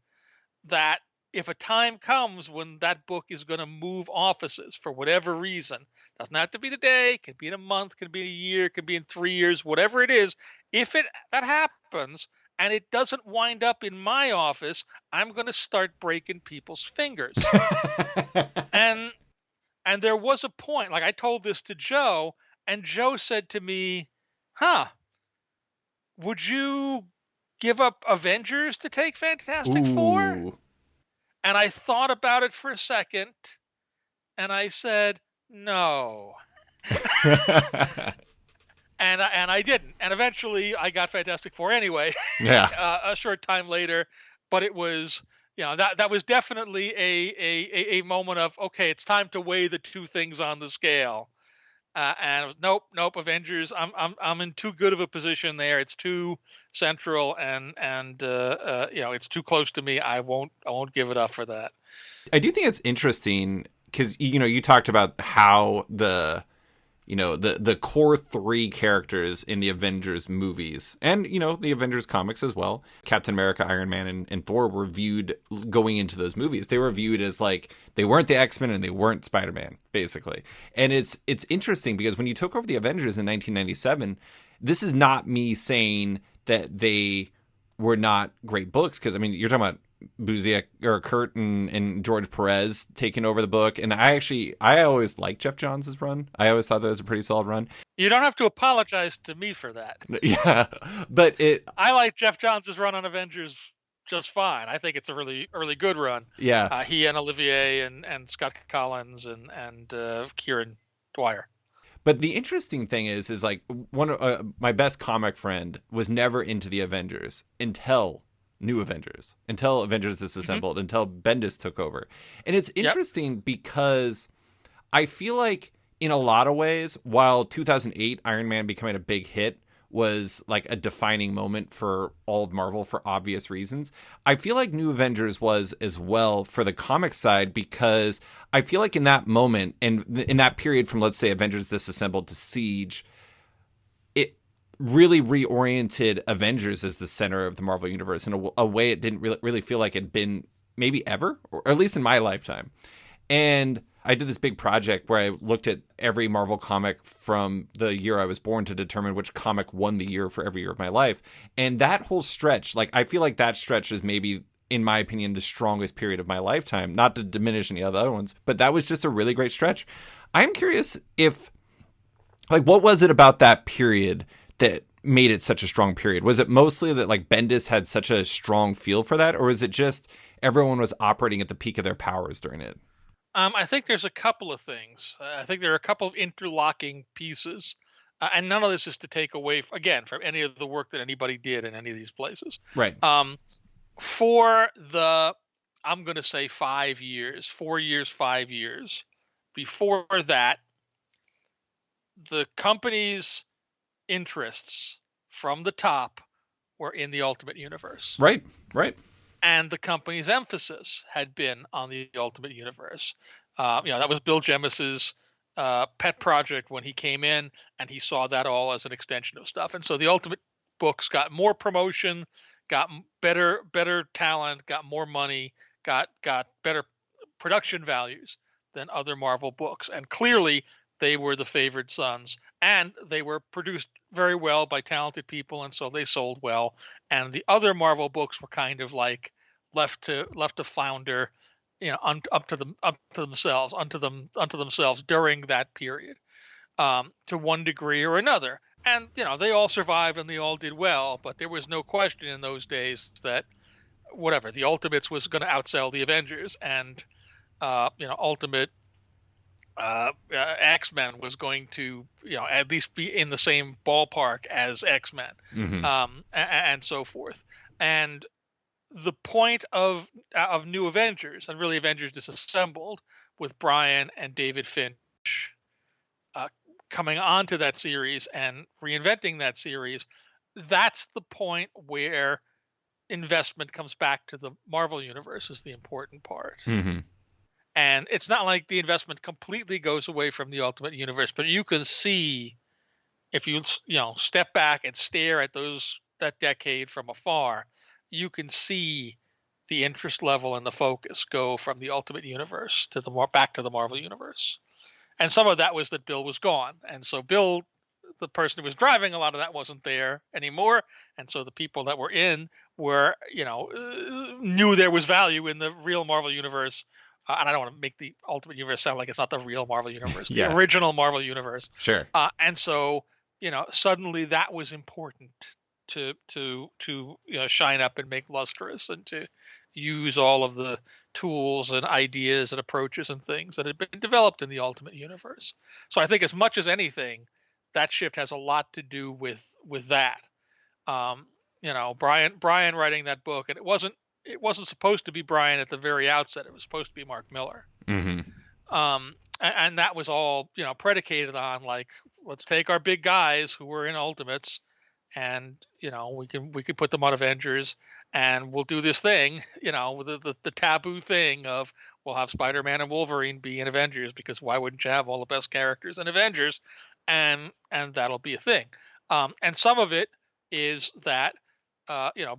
that if a time comes when that book is going to move offices for whatever reason, doesn't have to be today, could be in a month, could be in a year, could be in 3 years, whatever it is, if that happens, and it doesn't wind up in my office, I'm going to start breaking people's fingers. and there was a point, like I told this to Joe, and Joe said to me, would you give up Avengers to take Fantastic Four? And I thought about it for a second, and I said, no. And I didn't. And eventually I got Fantastic Four anyway. Yeah. A short time later. But it was, that was definitely a moment of, okay, it's time to weigh the two things on the scale. And it was, nope, Avengers. I'm in too good of a position there. It's too central, and it's too close to me. I won't give it up for that. I do think it's interesting because you talked about how the core three characters in the Avengers movies and, the Avengers comics as well. Captain America, Iron Man, and Thor were viewed going into those movies. They were viewed as like they weren't the X-Men and they weren't Spider-Man, basically. And it's interesting because when you took over the Avengers in 1997, this is not me saying that they were not great books, because I mean you're talking about Busiek or Kurt and George Perez taking over the book, and I always liked Jeff Johns' run. I always thought that was a pretty solid run. You don't have to apologize to me for that. Yeah, but I like Jeff Johns' run on Avengers just fine. I think it's a really good run. Yeah, he and Olivier and Scott Collins and Kieran Dwyer. But the interesting thing is like one of my best comic friend was never into the Avengers until New Avengers, until Avengers Disassembled, until Bendis took over. And it's interesting because I feel like in a lot of ways, while 2008 Iron Man becoming a big hit was like a defining moment for all of Marvel for obvious reasons, I feel like New Avengers was as well for the comic side, because I feel like in that moment and in that period from, let's say, Avengers Disassembled to Siege, it really reoriented Avengers as the center of the Marvel Universe in a way it didn't really feel like it'd been maybe ever, or at least in my lifetime. And I did this big project where I looked at every Marvel comic from the year I was born to determine which comic won the year for every year of my life. And that whole stretch, like, I feel like that stretch is maybe, in my opinion, the strongest period of my lifetime. Not to diminish any of the other ones, but that was just a really great stretch. I'm curious if, like, what was it about that period that made it such a strong period? Was it mostly that, like, Bendis had such a strong feel for that? Or is it just everyone was operating at the peak of their powers during it? I think there's a couple of things. I think there are a couple of interlocking pieces. And none of this is to take away, again, from any of the work that anybody did in any of these places. Right. For the, I'm going to say 5 years, 4 years, 5 years, before that, the company's interests from the top were in the Ultimate Universe. Right. And the company's emphasis had been on the Ultimate Universe. That was Bill Jemis's pet project when he came in, and he saw that all as an extension of stuff. And so the Ultimate books got more promotion, got better talent, got more money, got better production values than other Marvel books. And clearly they were the favored sons, and they were produced very well by talented people, and so they sold well. And the other Marvel books were kind of like left to flounder, up to themselves during that period, to one degree or another. And they all survived and they all did well, but there was no question in those days that whatever, the Ultimates was going to outsell the Avengers, and Ultimate X-Men was going to at least be in the same ballpark as X-Men, and so forth. And the point of New Avengers, and really Avengers Disassembled, with Brian and David Finch coming onto that series and reinventing that series, that's the point where investment comes back to the Marvel Universe is the important part. And it's not like the investment completely goes away from the Ultimate Universe, but you can see, if you step back and stare at that decade from afar, you can see the interest level and the focus go from the Ultimate Universe to back to the Marvel Universe. And some of that was that Bill was gone, and so Bill, the person who was driving a lot of that, wasn't there anymore, and so the people that were in were knew there was value in the real Marvel Universe. And I don't want to make the Ultimate Universe sound like it's not the real Marvel Universe, the original Marvel Universe. Sure. And so, suddenly that was important to shine up and make lustrous, and to use all of the tools and ideas and approaches and things that had been developed in the Ultimate Universe. So I think as much as anything, that shift has a lot to do with that. Brian writing that book, and it wasn't supposed to be Brian at the very outset. It was supposed to be Mark Miller. And that was all, predicated on, like, let's take our big guys who were in Ultimates, and, we could put them on Avengers, and we'll do this thing, with the taboo thing of, we'll have Spider-Man and Wolverine be in Avengers, because why wouldn't you have all the best characters in Avengers? and that'll be a thing. And some of it is that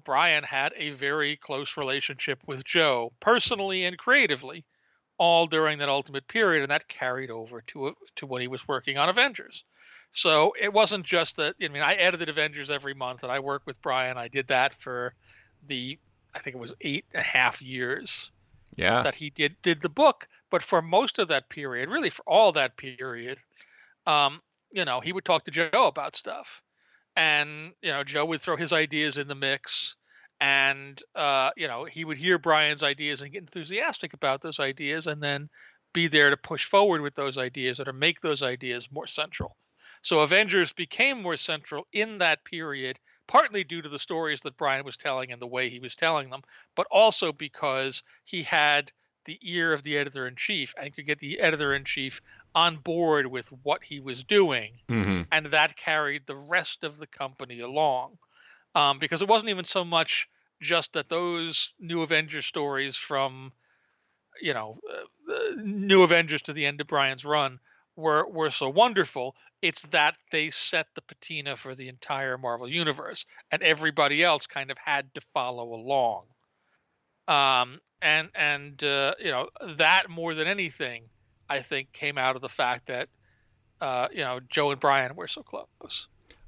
Brian had a very close relationship with Joe personally and creatively all during that Ultimate period, and that carried over to when he was working on Avengers. So it wasn't just that. I mean, I edited Avengers every month, and I worked with Brian. I did that for the I think it was 8.5 years Yeah. that he did the book. But for most of that period, really for all that period, um, he would talk to Joe about stuff, and Joe would throw his ideas in the mix, and he would hear Brian's ideas and get enthusiastic about those ideas, and then be there to push forward with those ideas or to make those ideas more central. So Avengers became more central in that period, partly due to the stories that Brian was telling and the way he was telling them, but also because he had the ear of the editor in chief and could get the editor in chief on board with what he was doing, Hmm. and that carried the rest of the company along. Because it wasn't even so much just that those New Avengers stories from New Avengers to the end of Brian's run were so wonderful. It's that they set the patina for the entire Marvel universe, and everybody else kind of had to follow along. And that more than anything, I think came out of the fact that Joe and Brian were so close.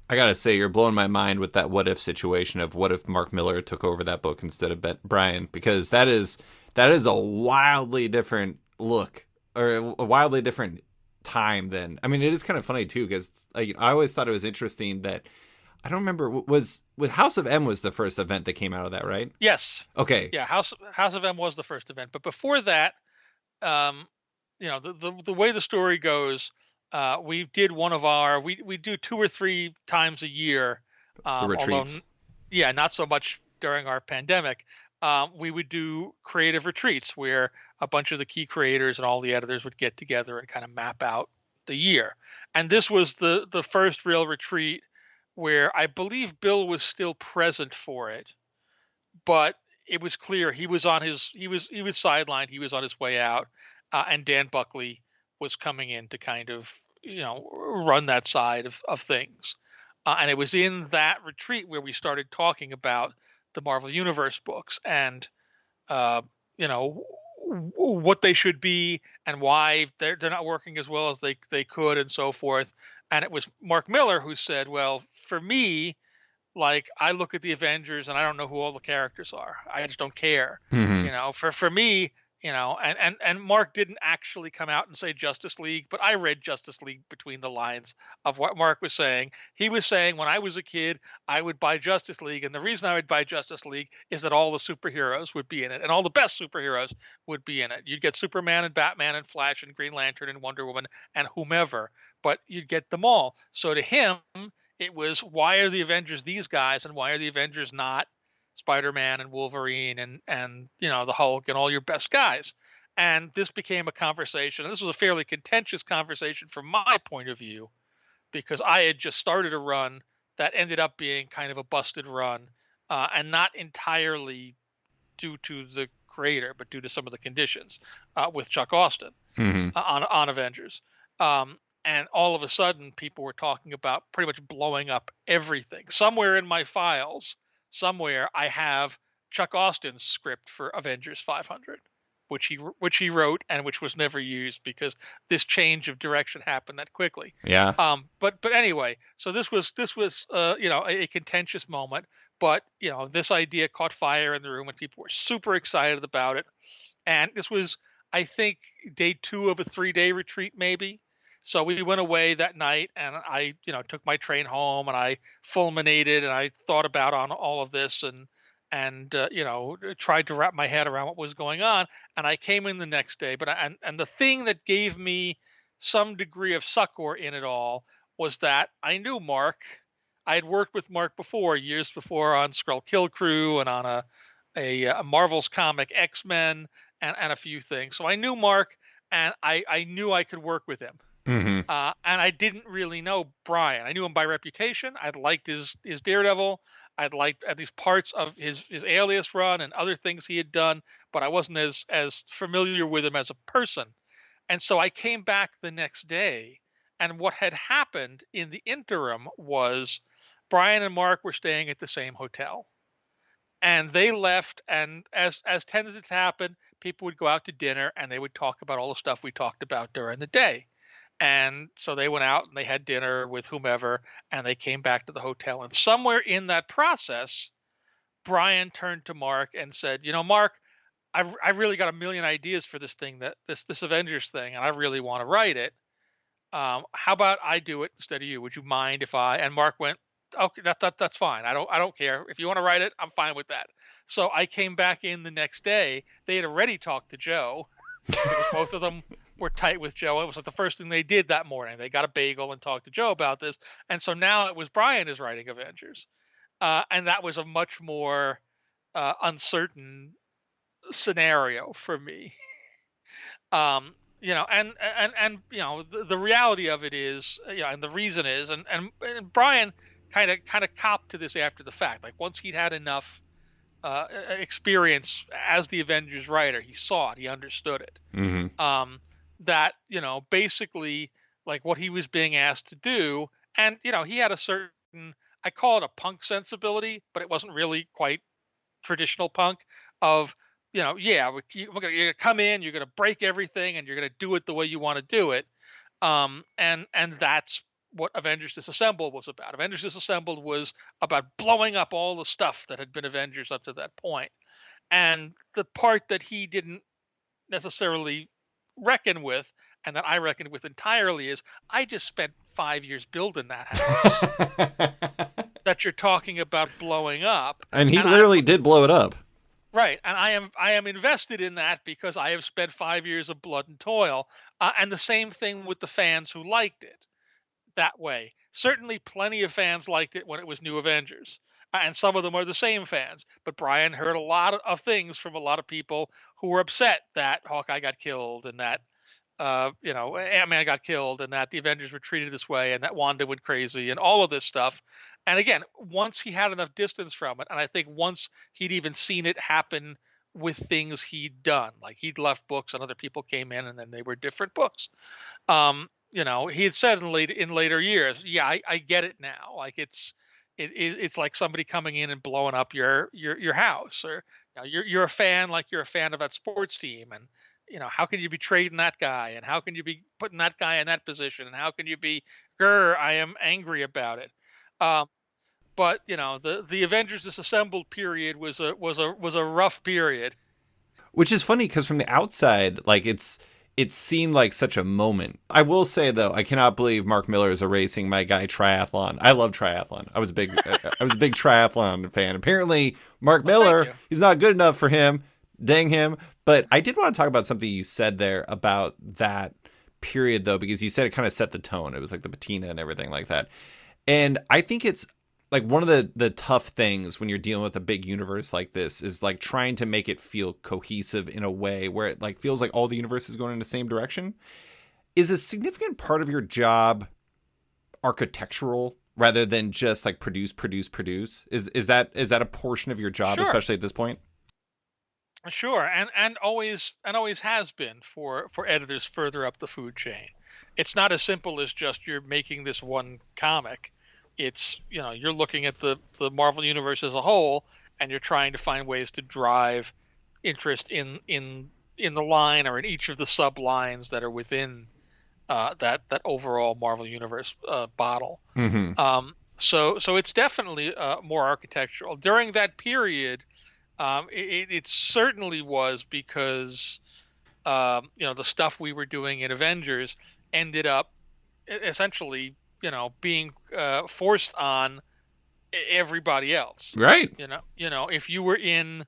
I gotta say, you're blowing my mind with that what if situation of what if Mark Miller took over that book instead of Brian, because that is a wildly different look, or a wildly different time. Than I mean, it is kind of funny too, because I always thought it was interesting that I don't remember, was with House of M was the first event that came out of that, right? Yes, Okay. yeah, House of M was the first event, but before that, um, the way the story goes, we did one of our we do 2 or 3 times a year, The although retreats. yeah, not so much during our pandemic. We would do creative retreats where a bunch of the key creators and all the editors would get together and kind of map out the year. And this was the first real retreat where I believe Bill was still present for it, but it was clear he was sidelined. He was on his way out, and Dan Buckley was coming in to kind of run that side of things. And it was in that retreat where we started talking about the Marvel Universe books and uh, you know what they should be and why they're not working as well as they could and so forth. And it was Mark Miller who said, "Well, for me, like I look at the Avengers and I don't know who all the characters are. I just don't care. Hmm. For me, and Mark didn't actually come out and say Justice League, but I read Justice League between the lines of what Mark was saying. He was saying when I was a kid, I would buy Justice League, and the reason I would buy Justice League is that all the superheroes would be in it, and all the best superheroes would be in it. You'd get Superman and Batman and Flash and Green Lantern and Wonder Woman and whomever, but you'd get them all. So to him, it was why are the Avengers these guys and why are the Avengers not Spider-Man and Wolverine and the Hulk and all your best guys. And this became a conversation. And this was a fairly contentious conversation from my point of view because I had just started a run that ended up being kind of a busted run, and not entirely due to the creator, but due to some of the conditions with Chuck Austin Hmm. on Avengers. And all of a sudden, people were talking about pretty much blowing up everything. Somewhere in my files, somewhere I have Chuck Austin's script for Avengers 500, which he wrote and which was never used because this change of direction happened that quickly. Yeah. But anyway, so this was a contentious moment, but this idea caught fire in the room and people were super excited about it. And this was, I think, day 2 of a 3-day retreat, maybe. So we went away that night, and I, took my train home, and I fulminated, and I thought about on all of this, and tried to wrap my head around what was going on. And I came in the next day, and the thing that gave me some degree of succor in it all was that I knew Mark. I had worked with Mark before, years before, on Skrull Kill Crew and on a Marvel's comic X-Men and a few things. So I knew Mark, and I knew I could work with him. Hmm. And I didn't really know Brian. I knew him by reputation. I'd liked his Daredevil. I'd liked at least parts of his Alias run and other things he had done, but I wasn't as familiar with him as a person. And so I came back the next day And what had happened in the interim was Brian and Mark were staying at the same hotel, and they left. And as tended to happen, people would go out to dinner and they would talk about all the stuff we talked about during the day. And so they went out and they had dinner with whomever, and they came back to the hotel. And somewhere in that process, Brian turned to Mark and said, "You know, Mark, I really got a million ideas for this thing, that this Avengers thing, and I really want to write it. How about I do it instead of you? Would you mind if I?" And Mark went, "Okay, that's fine. I don't care if you want to write it. I'm fine with that." So I came back in the next day. They had already talked to Joe because both of them were tight with Joe. It was like the first thing they did that morning. They got a bagel and talked to Joe about this. And so now it was Brian is writing Avengers, and that was a much more uncertain scenario for me. um the reality of it is, and the reason is, and Brian kind of copped to this after the fact. Like, once he'd had enough experience as the Avengers writer, he saw it, he understood it. Mm-hmm. That, basically, like, what he was being asked to do, and he had a certain, I call it a punk sensibility, but it wasn't really quite traditional punk. Of, yeah, you're gonna come in, you're gonna break everything, and you're gonna do it the way you want to do it. And that's what Avengers Disassembled was about. Avengers Disassembled was about blowing up all the stuff that had been Avengers up to that point. And the part that he didn't necessarily reckon with, and that I reckoned with entirely, is I just spent 5 years building that house that you're talking about blowing up. And he And literally did blow it up. right, and I am invested in that because I have spent 5 years of blood and toil, and the same thing with the fans who liked it that way. Certainly, plenty of fans liked it when it was New Avengers, and some of them are the same fans. But Brian heard a lot of things from a lot of people who were upset that Hawkeye got killed, and that Ant-Man got killed, and that the Avengers were treated this way, and that Wanda went crazy, and all of this stuff. And again, once he had enough distance from it, and I think once he'd even seen it happen with things he'd done, like he'd left books and other people came in, and then they were different books. He had said in later years, "Yeah, I get it now. Like, it's like somebody coming in and blowing up your house, or you're a fan, like you're a fan of that sports team, and how can you be trading that guy, and how can you be putting that guy in that position, and how can you be, I am angry about it." Um, but the Avengers Disassembled period was a rough period. Which is funny because from the outside, like, it seemed like such a moment. I will say though, I cannot believe Mark Miller is erasing my guy Triathlon. I love Triathlon. I was a big Triathlon fan. Apparently, Mark Well, thank Miller, you. he's not good enough for him. Dang him. But I did want to talk about something you said there about that period though, because you said it kind of set the tone. It was like the patina and everything like that. And I think it's like one of the tough things when you're dealing with a big universe like this is like trying to make it feel cohesive in a way where it like feels like all the universe is going in the same direction. Is a significant part of your job architectural rather than just like produce? Is that a portion of your job, Sure. especially at this point? Sure, and always has been for editors further up the food chain. It's not as simple as just you're making this one comic. It's, you're looking at the Marvel universe as a whole, and you're trying to find ways to drive interest in the line, or in each of the sub lines that are within that overall Marvel universe bottle. Mm-hmm. So it's definitely more architectural during that period. It certainly was, because the stuff we were doing in Avengers ended up essentially, being forced on everybody else. Right. If you were in,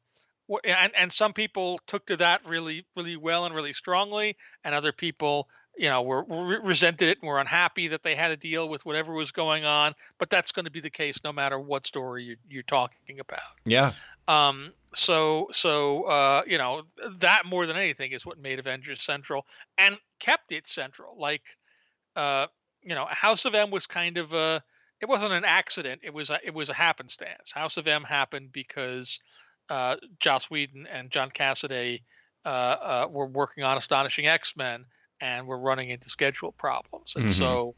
and some people took to that really, really well and really strongly, and other people, resented it and were unhappy that they had to deal with whatever was going on. But that's going to be the case no matter what story you're talking about. Yeah. So that more than anything is what made Avengers central and kept it central. Like, House of M was kind of it wasn't an accident. It was a happenstance. House of M happened because Joss Whedon and John Cassaday were working on Astonishing X-Men, and we're running into schedule problems. And Mm-hmm. so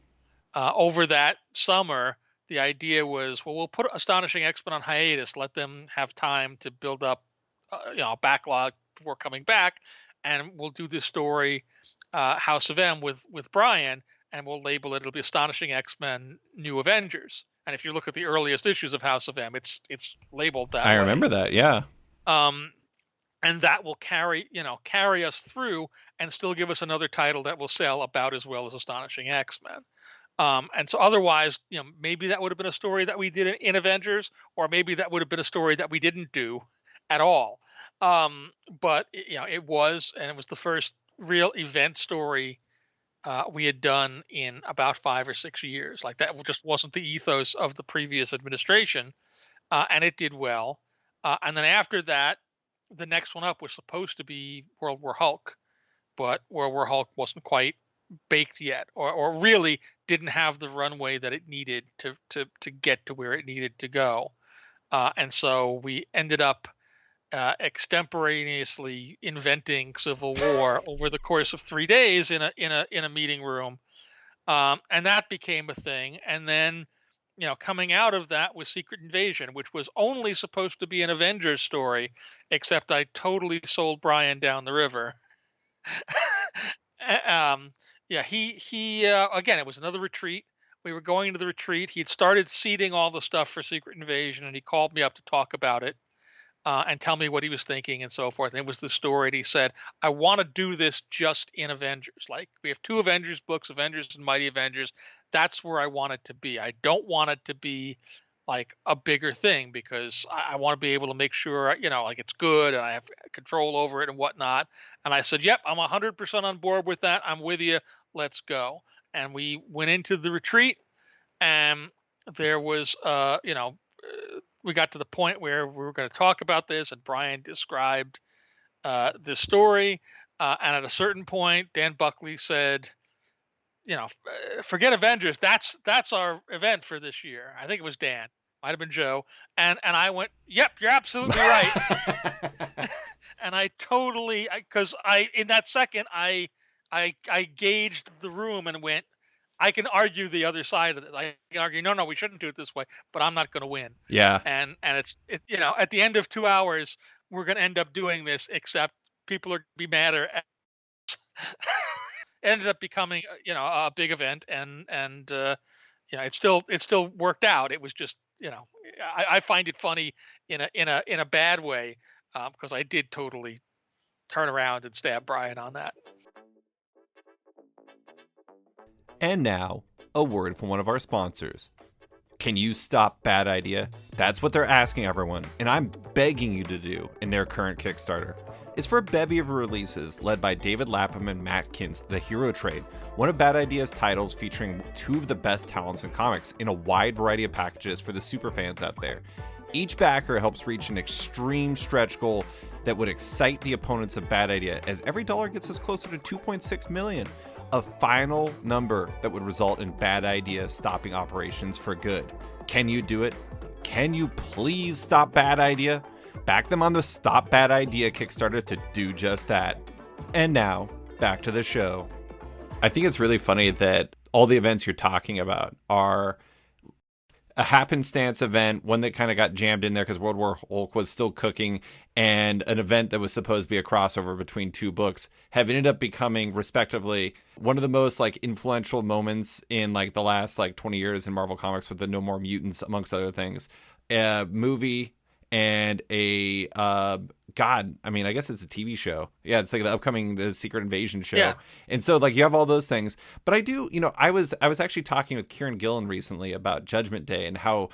over that summer, the idea was, well, we'll put Astonishing X-Men on hiatus, let them have time to build up, a backlog before coming back, and we'll do this story, House of M, with Brian, and we'll label it. It'll be Astonishing X-Men: New Avengers. And if you look at the earliest issues of House of M, it's labeled that I way. remember that. Yeah. Um, and that will carry us through and still give us another title that will sell about as well as Astonishing X-Men. And so otherwise, maybe that would have been a story that we did in Avengers, or maybe that would have been a story that we didn't do at all. But it was, and it was the first real event story we had done in about 5 or 6 years. Like, that just wasn't the ethos of the previous administration, and it did well. And then after that, the next one up was supposed to be World War Hulk, but World War Hulk wasn't quite baked yet, or really didn't have the runway that it needed to get to where it needed to go. And so we ended up extemporaneously inventing Civil War over the course of 3 days in a meeting room, and that became a thing. And then, coming out of that was Secret Invasion, which was only supposed to be an Avengers story, except I totally sold Brian down the river. um, yeah, he again, it was another retreat. We were going to the retreat. He'd started seeding all the stuff for Secret Invasion, and he called me up to talk about it, and tell me what he was thinking and so forth. And it was the story, and he said, I want to do this just in Avengers. Like, we have 2 Avengers books, Avengers and Mighty Avengers. That's where I want it to be. I don't want it to be like a bigger thing, because I want to be able to make sure, like, it's good and I have control over it and whatnot. And I said, yep, I'm 100% on board with that. I'm with you. Let's go. And we went into the retreat, and there was, we got to the point where we were going to talk about this, and Brian described this story. And at a certain point, Dan Buckley said, forget Avengers. That's our event for this year. I think it was Dan. Might have been Joe. And I went, yep, you're absolutely right. And I totally, because in that second, I gauged the room and went, I can argue the other side of this. I can argue, no, we shouldn't do it this way, but I'm not going to win. Yeah. And it's at the end of 2 hours, we're going to end up doing this, except people are going to be madder. Ended up becoming, a big event, and it still worked out. It was just, I find it funny in a bad way, because I did totally turn around and stab Brian on that. And now, a word from one of our sponsors. Can you stop Bad Idea? That's what they're asking everyone, and I'm begging you to do in their current Kickstarter. It's for a bevy of releases led by David Lapham and Matt Kintz, The Hero Trade, one of Bad Idea's titles featuring 2 of the best talents in comics in a wide variety of packages for the superfans out there. Each backer helps reach an extreme stretch goal that would excite the opponents of Bad Idea, as every dollar gets us closer to $2.6 million. A final number that would result in Bad Idea stopping operations for good. Can you do it? Can you please stop Bad Idea? Back them on the Stop Bad Idea Kickstarter to do just that. And now, back to the show. I think it's really funny that all the events you're talking about are a happenstance event, one that kind of got jammed in there because World War Hulk was still cooking, and an event that was supposed to be a crossover between 2 books have ended up becoming, respectively, one of the most influential moments in the last 20 years in Marvel Comics, with the No More Mutants, amongst other things. A movie and a I guess it's a TV show. Yeah, it's the upcoming The Secret Invasion show. Yeah. And so you have all those things. But I do, I was actually talking with Kieran Gillen recently about Judgment Day and how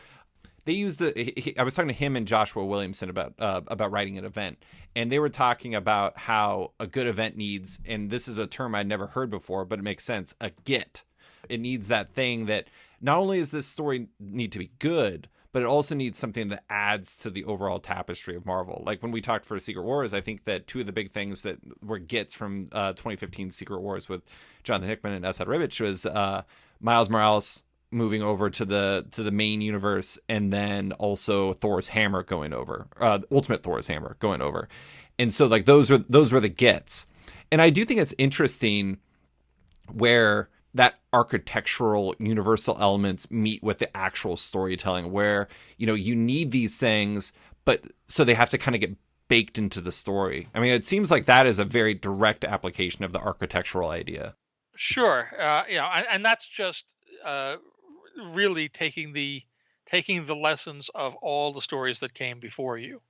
they used I was talking to him and Joshua Williamson about writing an event, and they were talking about how a good event needs, and this is a term I'd never heard before, but it makes sense, a get. It needs that thing that not only does this story need to be good, but it also needs something that adds to the overall tapestry of Marvel. Like when we talked for Secret Wars, I think that 2 of the big things that were gets from 2015 Secret Wars with Jonathan Hickman and Esad Ribic was Miles Morales moving over to the main universe, and then also Thor's hammer going over, Ultimate Thor's hammer going over. And so those were the gets. And I do think it's interesting where that architectural universal elements meet with the actual storytelling, where you need these things, but so they have to kind of get baked into the story. I mean, it seems like that is a very direct application of the architectural idea. Sure, and that's just uh, really taking the lessons of all the stories that came before you.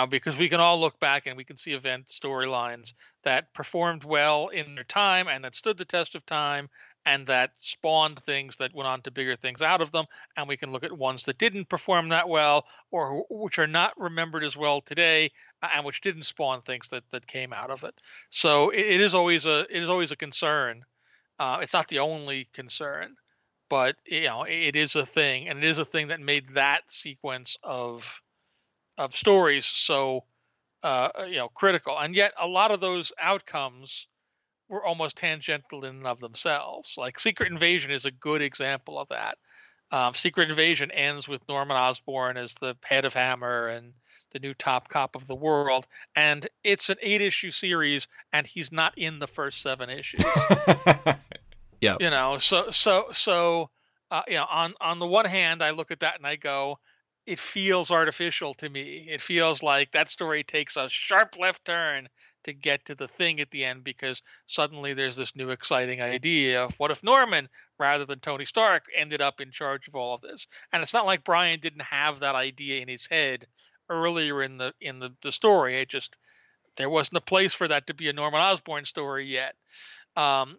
Because we can all look back and we can see event storylines that performed well in their time and that stood the test of time and that spawned things that went on to bigger things out of them. And we can look at ones that didn't perform that well or which are not remembered as well today and which didn't spawn things that came out of it. So it is always a concern. It's not the only concern, but it is a thing, and it is a thing that made that sequence of stories so critical. And yet a lot of those outcomes were almost tangential in and of themselves. Like Secret Invasion is a good example of that. Secret Invasion ends with Norman Osborn as the head of Hammer and the new top cop of the world, and it's an 8-issue series, and he's not in the first 7 issues. Yeah. On the one hand, I look at that and I go, it feels artificial to me. It feels like that story takes a sharp left turn to get to the thing at the end, because suddenly there's this new exciting idea of what if Norman, rather than Tony Stark, ended up in charge of all of this. And it's not like Brian didn't have that idea in his head earlier in the story. It just, there wasn't a place for that to be a Norman Osborn story yet. It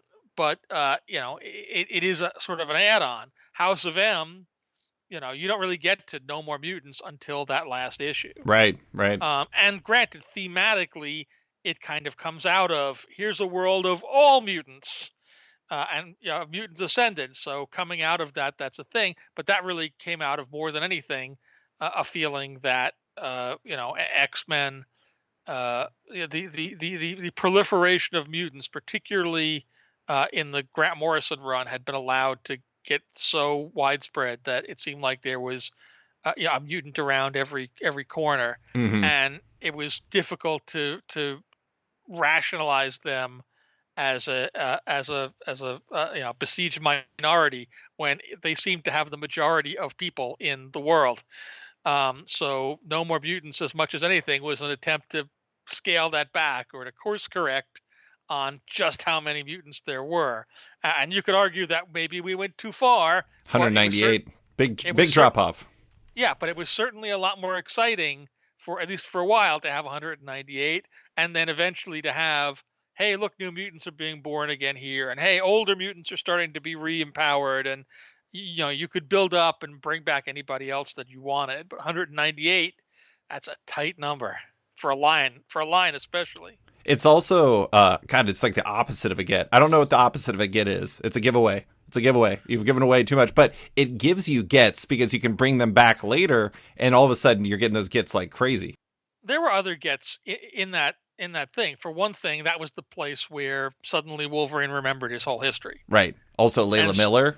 is a sort of an add-on. House of M, you don't really get to No More Mutants until that last issue. Right. And granted, thematically, it kind of comes out of, here's a world of all mutants, and mutants ascended. So coming out of that, that's a thing. But that really came out of, more than anything, a feeling that X-Men, the proliferation of mutants, particularly in the Grant Morrison run, had been allowed to get so widespread that it seemed like there was a mutant around every corner, Mm-hmm. and it was difficult to rationalize them as a besieged minority when they seem to have the majority of people in the world. So No More Mutants, as much as anything, was an attempt to scale that back or to course correct on just how many mutants there were. And you could argue that maybe we went too far. 198. Big drop off. Yeah, but it was certainly a lot more exciting, for at least for a while, to have 198, and then eventually to have, hey, look, new mutants are being born again here, and hey, older mutants are starting to be re-empowered, and you could build up and bring back anybody else that you wanted. But 198, that's a tight number for a line especially. It's also, God, it's like the opposite of a get. I don't know what the opposite of a get is. It's a giveaway. It's a giveaway. You've given away too much, but it gives you gets because you can bring them back later, and all of a sudden you're getting those gets like crazy. There were other gets in that thing. For one thing, that was the place where suddenly Wolverine remembered his whole history. Right. Also, Layla Miller.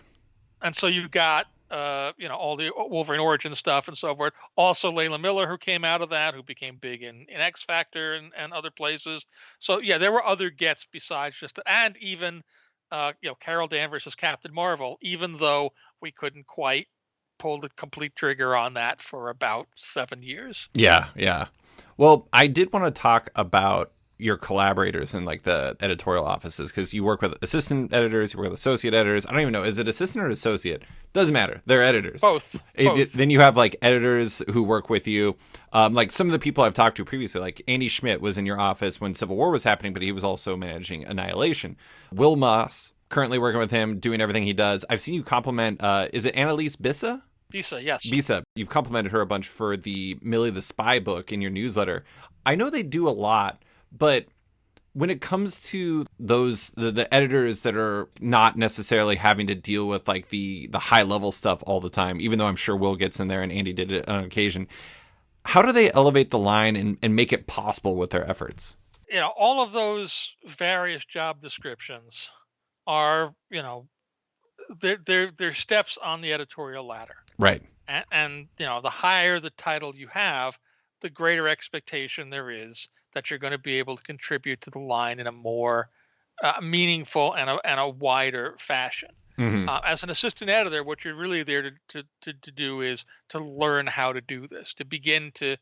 And so you got all the Wolverine origin stuff and so forth. Also Layla Miller, who came out of that, who became big in X Factor and other places. So yeah, there were other gets besides just and even Carol Danvers as Captain Marvel, even though we couldn't quite pull the complete trigger on that for about 7 years. Yeah. Well, I did want to talk about your collaborators in like the editorial offices, because you work with assistant editors, you work with associate editors. I don't even know, is it assistant or associate? Doesn't matter. They're editors. Both. Then you have like editors who work with you. Like some of the people I've talked to previously, like Andy Schmidt was in your office when Civil War was happening, but he was also managing Annihilation. Will Moss, currently working with him, doing everything he does. I've seen you compliment, is it Annalise Bissa? Bisa, yes. Bisa. You've complimented her a bunch for the Millie the Spy book in your newsletter. I know they do a lot, but when it comes to those the editors that are not necessarily having to deal with like the high level stuff all the time, even though I'm sure Will gets in there and Andy did it on occasion, how do they elevate the line and make it possible with their efforts? All of those various job descriptions are, they're steps on the editorial ladder. Right. And the higher the title you have, the greater expectation there is that you're going to be able to contribute to the line in a more meaningful and a wider fashion. Hmm. As an assistant editor, what you're really there to do is to learn how to do this, to begin to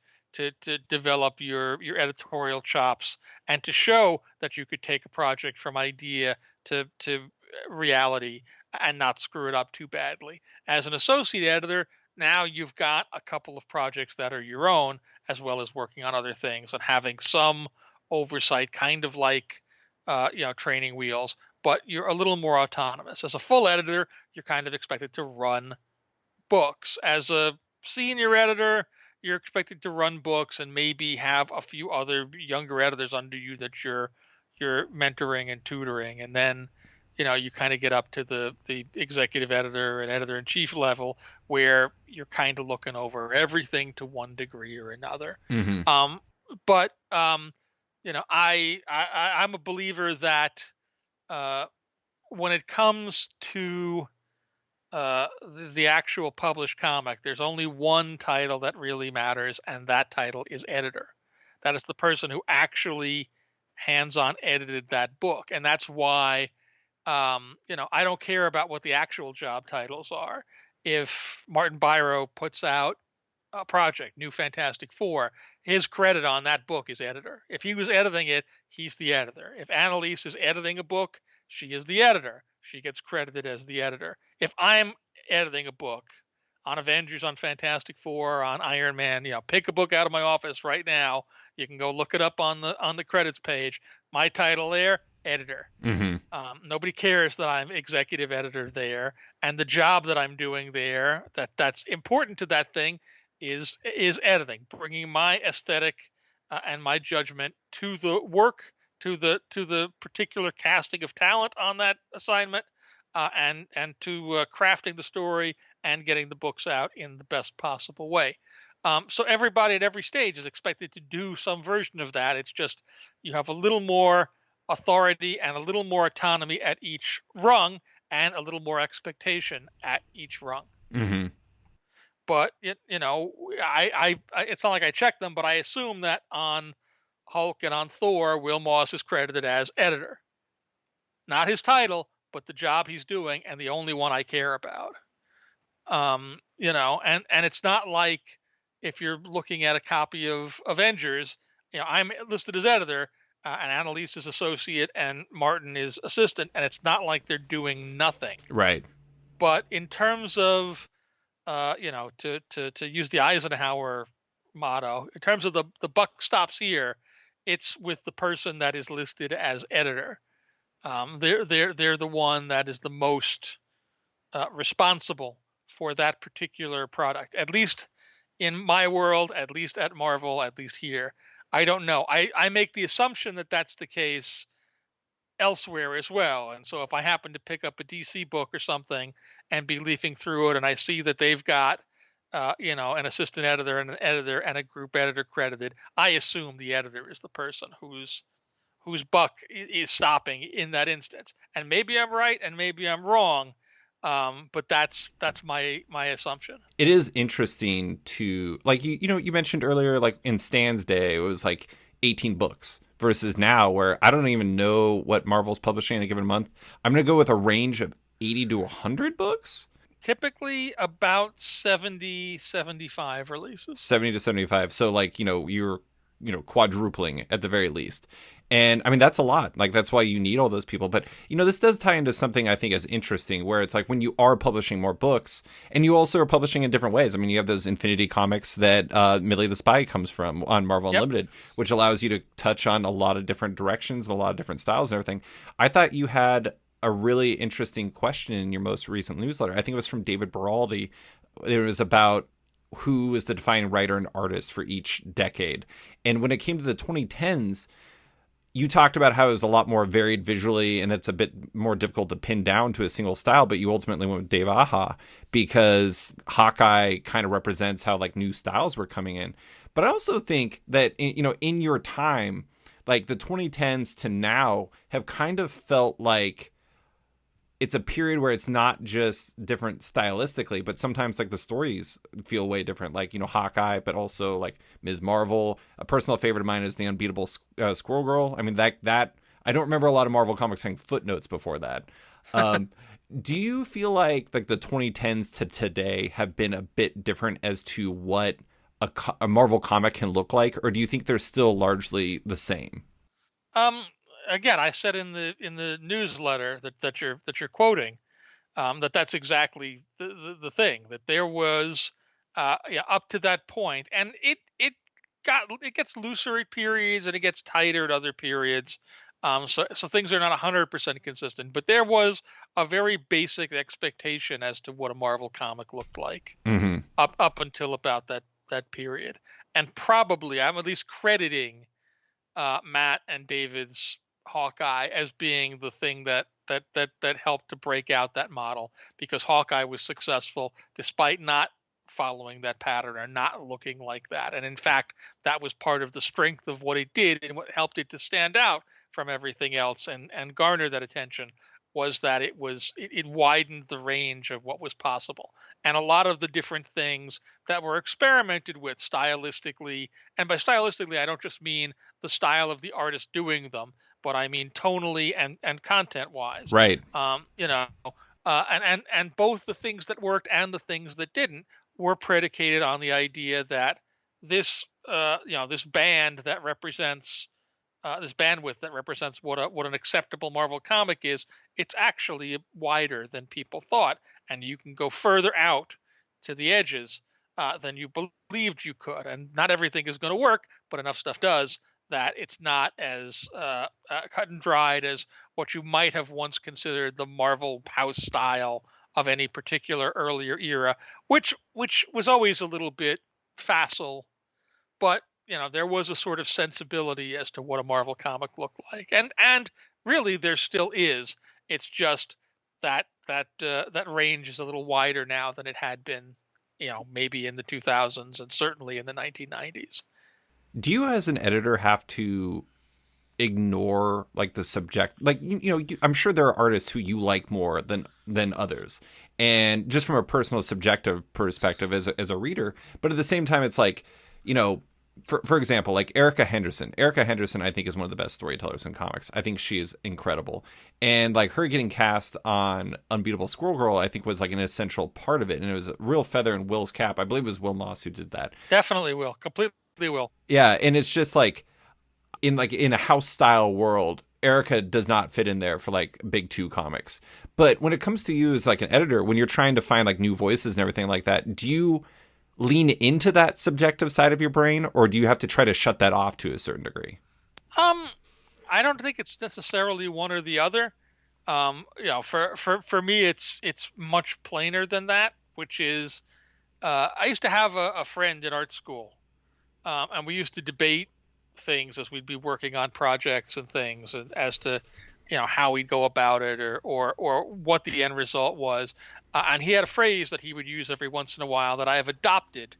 develop your editorial chops, and to show that you could take a project from idea to reality and not screw it up too badly. As an associate editor, now you've got a couple of projects that are your own, as well as working on other things and having some oversight, kind of like training wheels, but you're a little more autonomous. As a full editor, you're kind of expected to run books. As a senior editor, you're expected to run books and maybe have a few other younger editors under you that you're mentoring and tutoring. And then, you kind of get up to the executive editor and editor in chief level, where you're kind of looking over everything to one degree or another. Hmm. But I'm a believer that uh, when it comes to the actual published comic, there's only one title that really matters, and that title is editor. That is the person who actually hands-on edited that book, and that's why I don't care about what the actual job titles are. If Martin Biro puts out a project, New Fantastic Four, his credit on that book is editor. If he was editing it, he's the editor. If Annalise is editing a book, she is the editor. She gets credited as the editor. If I'm editing a book on Avengers, on Fantastic Four, on Iron Man, pick a book out of my office right now. You can go look it up on the credits page. My title there, editor. Hmm. Nobody cares that I'm executive editor there, and the job that I'm doing there, that's important to that thing, is editing, bringing my aesthetic and my judgment to the work, to the particular casting of talent on that assignment, and to crafting the story and getting the books out in the best possible way. So everybody at every stage is expected to do some version of that. It's just you have a little more authority and a little more autonomy at each rung, and a little more expectation at each rung. Hmm. But it's not like I check them, but I assume that on Hulk and on Thor, Will Moss is credited as editor, not his title, but the job he's doing, and the only one I care about. And it's not like if you're looking at a copy of Avengers, I'm listed as editor, and Annalise is associate, and Martin is assistant, and it's not like they're doing nothing. Right. But in terms of to use the Eisenhower motto, in terms of the buck stops here, it's with the person that is listed as editor. They're the one that is the most responsible for that particular product. At least in my world, at least at Marvel, at least here. I don't know. I make the assumption that that's the case elsewhere as well. And so if I happen to pick up a DC book or something and be leafing through it, and I see that they've got an assistant editor and an editor and a group editor credited, I assume the editor is the person whose buck is stopping in that instance. And maybe I'm right and maybe I'm wrong, but that's my assumption. It is interesting to, like, you mentioned earlier, like in Stan's day, it was like 18 books versus now where I don't even know what Marvel's publishing in a given month. I'm going to go with a range of 80 to 100 books. Typically about 70-75 releases. 70 to 75. So like, you're quadrupling at the very least. And I mean, that's a lot. Like, that's why you need all those people. But, this does tie into something I think is interesting, where it's like when you are publishing more books, and you also are publishing in different ways. I mean, you have those Infinity comics that Millie the Spy comes from on Marvel Yep. Unlimited, which allows you to touch on a lot of different directions, a lot of different styles and everything. I thought you had a really interesting question in your most recent newsletter. I think it was from David Beraldi. It was about who is the defining writer and artist for each decade. And when it came to the 2010s, you talked about how it was a lot more varied visually, and it's a bit more difficult to pin down to a single style, but you ultimately went with Dave Aja because Hawkeye kind of represents how like new styles were coming in. But I also think that, in your time, like the 2010s to now have kind of felt like it's a period where it's not just different stylistically, but sometimes like the stories feel way different, like, Hawkeye, but also like Ms. Marvel. A personal favorite of mine is the unbeatable Squirrel Girl. I mean, that I don't remember a lot of Marvel comics saying footnotes before that. Um, do you feel like the 2010s to today have been a bit different as to what a Marvel comic can look like, or do you think they're still largely the same? Um, Again, I said in the newsletter that you're quoting, that's exactly the thing, that there was yeah, up to that point, and it gets looser at periods and it gets tighter at other periods. So things are not 100% consistent, but there was a very basic expectation as to what a Marvel comic looked like Mm-hmm. up until about that period. And probably I'm at least crediting Matt and David's Hawkeye as being the thing that helped to break out that model, because Hawkeye was successful despite not following that pattern or not looking like that. And in fact, that was part of the strength of what it did, and what helped it to stand out from everything else and garner that attention was that it widened the range of what was possible. And a lot of the different things that were experimented with stylistically, and by stylistically I don't just mean the style of the artist doing them, but I mean tonally and content wise. Right. You know, and both the things that worked and the things that didn't were predicated on the idea that this band that represents this bandwidth that represents what an acceptable Marvel comic is, it's actually wider than people thought, and you can go further out to the edges than you believed you could. And not everything is going to work, but enough stuff does that it's not as cut and dried as what you might have once considered the Marvel house style of any particular earlier era, which was always a little bit facile, but there was a sort of sensibility as to what a Marvel comic looked like, and really there still is. It's just that range is a little wider now than it had been, maybe in the 2000s and certainly in the 1990s. Do you, as an editor, have to ignore like the subject? Like I'm sure there are artists who you like more than others, and just from a personal subjective perspective as a reader. But at the same time, it's like you know. For example, like Erica Henderson. Erica Henderson, I think, is one of the best storytellers in comics. I think she is incredible. And like her getting cast on Unbeatable Squirrel Girl, I think was like an essential part of it. And it was a real feather in Will's cap. I believe it was Will Moss who did that. Definitely will. Completely will. Yeah, and it's just like in a house style world, Erica does not fit in there for like big two comics. But when it comes to you as like an editor, when you're trying to find like new voices and everything like that, do you lean into that subjective side of your brain, or do you have to try to shut that off to a certain degree? Um, I don't think it's necessarily one or the other. For me, it's much plainer than that, which is I used to have a friend in art school, and we used to debate things as we'd be working on projects and things, and as to how we'd go about it, or what the end result was. And he had a phrase that he would use every once in a while that I have adopted,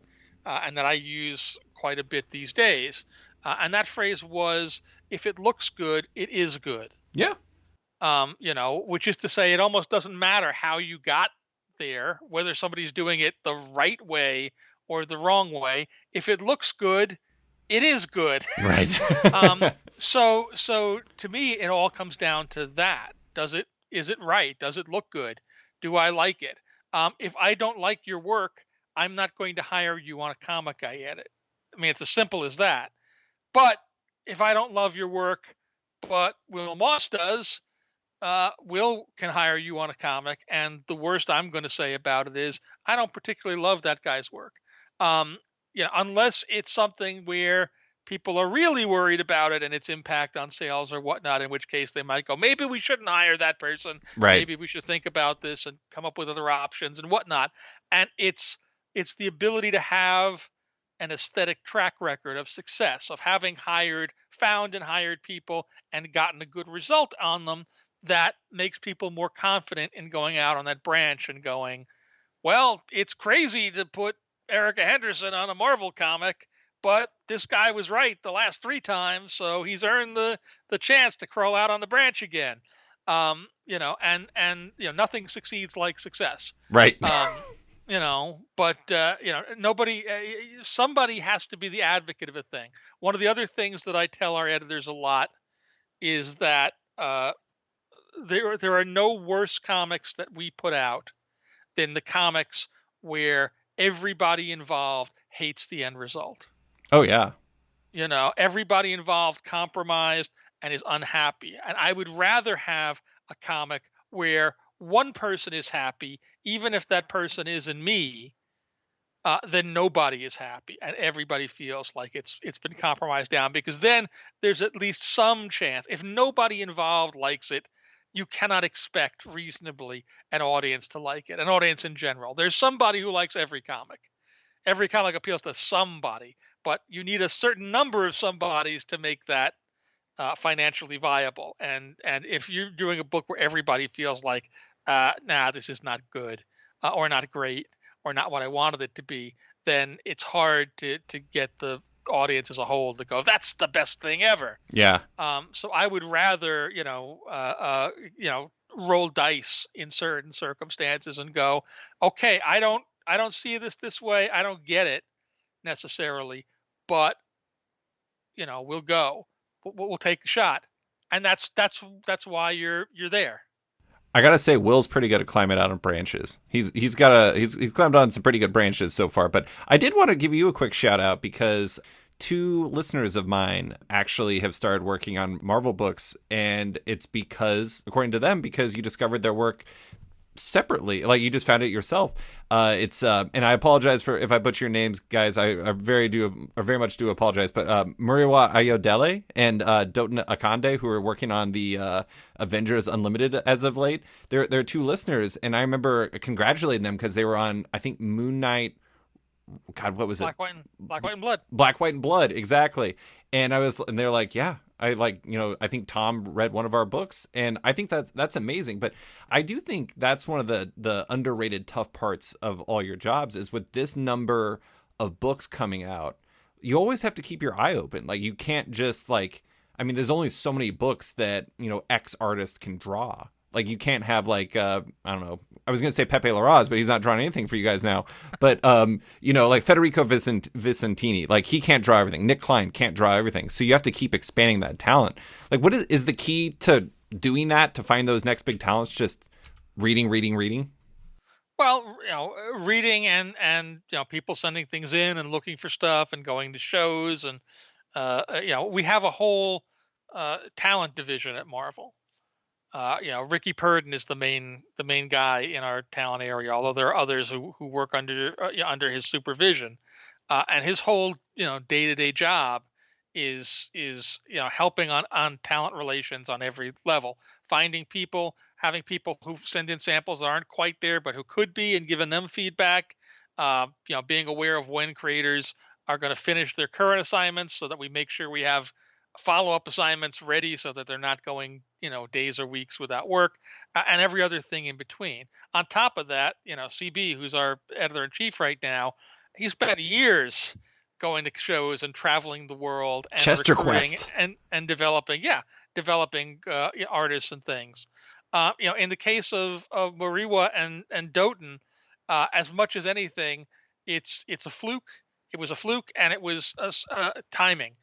and that I use quite a bit these days. And that phrase was, "If it looks good, it is good." Yeah. Which is to say, it almost doesn't matter how you got there, whether somebody's doing it the right way or the wrong way. If it looks good, it is good. Right. um, so to me, it all comes down to that. Is it right? Does it look good? Do I like it? If I don't like your work, I'm not going to hire you on a comic I edit. I mean, it's as simple as that. But if I don't love your work, but Will Moss does, Will can hire you on a comic, and the worst I'm going to say about it is I don't particularly love that guy's work. Um, unless it's something where people are really worried about it and its impact on sales or whatnot, in which case they might go, maybe we shouldn't hire that person. Right. Maybe we should think about this and come up with other options and whatnot. And it's the ability to have an aesthetic track record of success, of having found and hired people and gotten a good result on them, that makes people more confident in going out on that branch and going, well, it's crazy to put Erica Henderson on a Marvel comic, but this guy was right the last three times, so he's earned the chance to crawl out on the branch again. Nothing succeeds like success. Right. But nobody, somebody has to be the advocate of a thing. One of the other things that I tell our editors a lot is that there are no worse comics that we put out than the comics where everybody involved hates the end result. Oh yeah. Everybody involved compromised and is unhappy. And I would rather have a comic where one person is happy, even if that person isn't me, then nobody is happy and everybody feels like it's been compromised down, because then there's at least some chance. If nobody involved likes it, you cannot expect reasonably an audience to like it. An audience in general. There's somebody who likes every comic. Every comic appeals to somebody, but you need a certain number of somebodies to make that financially viable. And if you're doing a book where everybody feels like, nah, this is not good, or not great, or not what I wanted it to be, then it's hard to get the audience as a whole to go, that's the best thing ever. Yeah. So I would rather, roll dice in certain circumstances and go, okay, I don't see this way. I don't get it necessarily, but we'll go. We'll take a shot, and that's why you're there. I gotta say, Will's pretty good at climbing out on branches. He's climbed on some pretty good branches so far. But I did want to give you a quick shout out because two listeners of mine actually have started working on Marvel books, and it's because, according to them, because you discovered their work separately, like you just found it yourself. It's and I apologize for if I butcher your names, guys. I very much do apologize. But Muriwa Ayodele and Doten Akande, who are working on the Avengers Unlimited as of late, they're two listeners, and I remember congratulating them because they were on, I think, Moon Knight. God, what was it? Black, White, and Blood. Black, White, and Blood, exactly. And they're like, yeah, I think Tom read one of our books, and I think that's amazing. But I do think that's one of the underrated tough parts of all your jobs is with this number of books coming out, you always have to keep your eye open. Like you can't just there's only so many books that, X artist can draw. Like you can't have I don't know. I was going to say Pepe Larraz, but he's not drawing anything for you guys now. But like Federico Vicentini, like he can't draw everything. Nick Klein can't draw everything. So you have to keep expanding that talent. Like what is the key to doing that, to find those next big talents? Just reading. Well, reading and people sending things in and looking for stuff and going to shows, and we have a whole talent division at Marvel. Ricky Purden is the main guy in our talent area, although there are others who work under his supervision, and his whole day-to-day job is helping on talent relations on every level, finding people, having people who send in samples that aren't quite there but who could be, and giving them feedback, being aware of when creators are going to finish their current assignments so that we make sure we have follow-up assignments ready so that they're not going days or weeks without work, and every other thing in between. On top of that, CB, who's our editor-in-chief right now, he spent years going to shows and traveling the world and Chester Quest and developing artists and things. In the case of Mariwa and Doten, as much as anything, it's a fluke. It was a fluke, and it was timing.